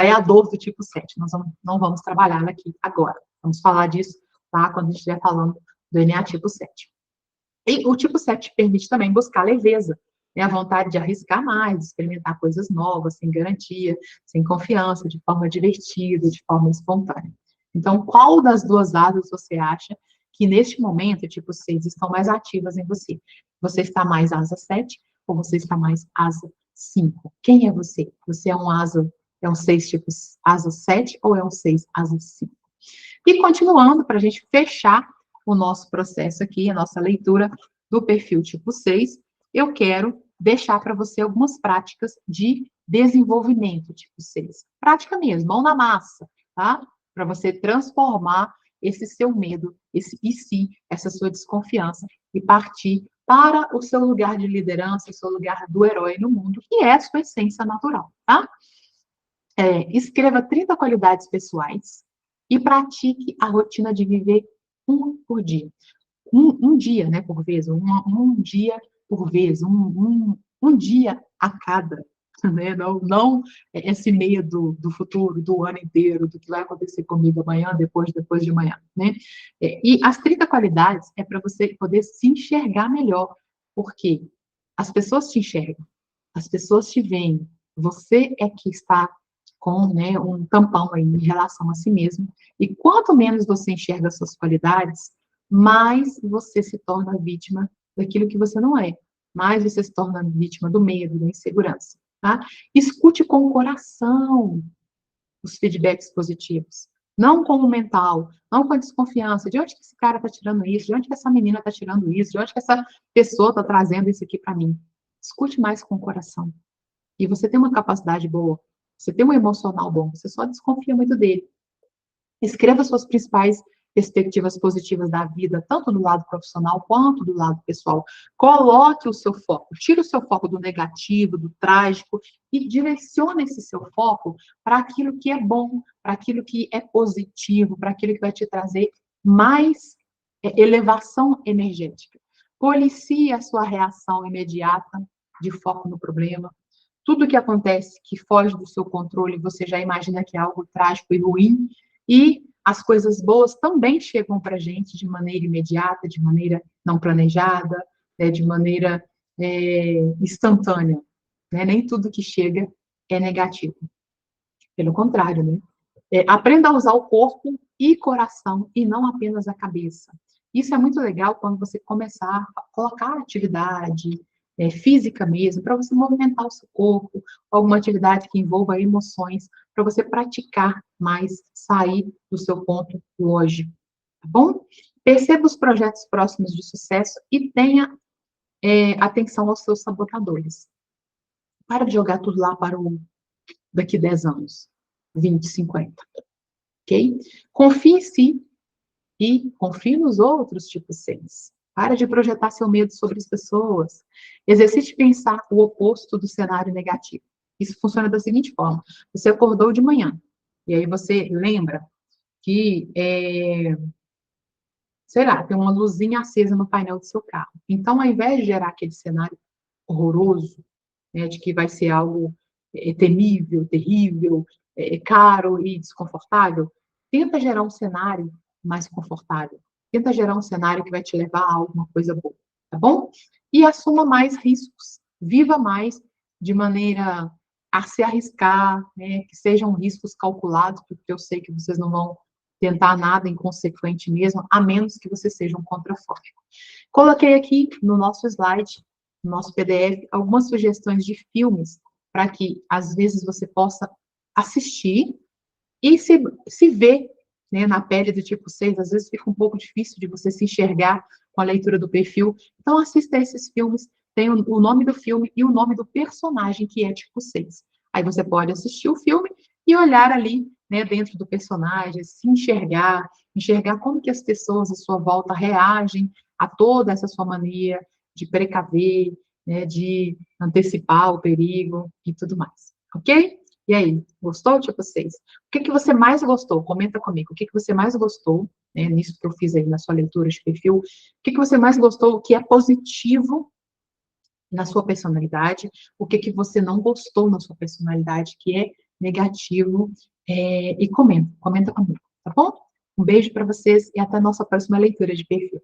é a dor do tipo 7. Nós não vamos trabalhar aqui agora. Vamos falar disso, tá? Quando a gente estiver falando do DNA tipo 7. E o tipo 7 permite também buscar leveza, né? A vontade de arriscar mais, experimentar coisas novas, sem garantia, sem confiança, de forma divertida, de forma espontânea. Então, qual das duas asas você acha que neste momento, tipo 6, estão mais ativas em você? Você está mais asa 7 ou você está mais asa 5? Quem é você? Você é um 6 tipo asa 7 ou é um 6 asa 5? E continuando, para a gente fechar o nosso processo aqui, a nossa leitura do perfil tipo 6, eu quero deixar para você algumas práticas de desenvolvimento tipo 6. Prática mesmo, mão na massa, tá? Para você transformar esse seu medo, esse e se, essa sua desconfiança e partir para o seu lugar de liderança, o seu lugar do herói no mundo, que é a sua essência natural, tá? Escreva 30 qualidades pessoais e pratique a rotina de viver um por dia. Um dia, né, por vez, um dia por vez, um dia a cada, né? Não esse medo do futuro, do ano inteiro, do que vai acontecer comigo amanhã, depois de amanhã, né? E as 30 qualidades é para você poder se enxergar melhor, porque as pessoas te enxergam, as pessoas te veem, você é que está com, né, um tampão aí em relação a si mesmo, e quanto menos você enxerga as suas qualidades, mais você se torna vítima daquilo que você não é, mais você se torna vítima do medo, da insegurança, tá? Escute com o coração os feedbacks positivos, não com o mental, não com a desconfiança, de onde que esse cara está tirando isso, de onde que essa menina está tirando isso, de onde que essa pessoa está trazendo isso aqui para mim. Escute mais com o coração. E você tem uma capacidade boa, você tem um emocional bom, você só desconfia muito dele. Escreva suas principais perspectivas positivas da vida, tanto do lado profissional quanto do lado pessoal. Coloque o seu foco, tire o seu foco do negativo, do trágico e direcione esse seu foco para aquilo que é bom, para aquilo que é positivo, para aquilo que vai te trazer mais elevação energética. Policie a sua reação imediata de foco no problema. Tudo que acontece que foge do seu controle, você já imagina que é algo trágico e ruim, e as coisas boas também chegam para a gente de maneira imediata, de maneira não planejada, de maneira instantânea. Né? Nem tudo que chega é negativo. Pelo contrário, né? Aprenda a usar o corpo e coração, e não apenas a cabeça. Isso é muito legal quando você começar a colocar atividade física mesmo, para você movimentar o seu corpo, alguma atividade que envolva emoções, para você praticar mais, sair do seu ponto lógico, tá bom? Perceba os projetos próximos de sucesso e tenha atenção aos seus sabotadores. Para de jogar tudo lá para o daqui 10 anos, 20, 50. ok? Confie em si e confie nos outros, tipo 6. Para de projetar seu medo sobre as pessoas. Exercite pensar o oposto do cenário negativo. Isso funciona da seguinte forma: você acordou de manhã, e aí você lembra que, sei lá, tem uma luzinha acesa no painel do seu carro. Então, ao invés de gerar aquele cenário horroroso, né, de que vai ser algo temível, terrível, caro e desconfortável, tenta gerar um cenário mais confortável. Tenta gerar um cenário que vai te levar a alguma coisa boa, tá bom? E assuma mais riscos. Viva mais de maneira a se arriscar, né, que sejam riscos calculados, porque eu sei que vocês não vão tentar nada inconsequente mesmo, a menos que vocês sejam contrafóbicos. Coloquei aqui no nosso slide, no nosso PDF, algumas sugestões de filmes para que, às vezes, você possa assistir e se ver, né, na pele do tipo 6. Às vezes fica um pouco difícil de você se enxergar com a leitura do perfil. Então, assista a esses filmes, tem o nome do filme e o nome do personagem que é tipo 6. Aí você pode assistir o filme e olhar ali, né, dentro do personagem, se enxergar como que as pessoas à sua volta reagem a toda essa sua mania de precaver, né, de antecipar o perigo e tudo mais, ok? E aí, gostou, tipo 6? O que você mais gostou? Comenta comigo. O que você mais gostou, né, nisso que eu fiz aí na sua leitura de perfil? O que você mais gostou, o que é positivo na sua personalidade? O que você não gostou na sua personalidade, que é negativo? E comenta comigo, tá bom? Um beijo para vocês e até a nossa próxima leitura de perfil.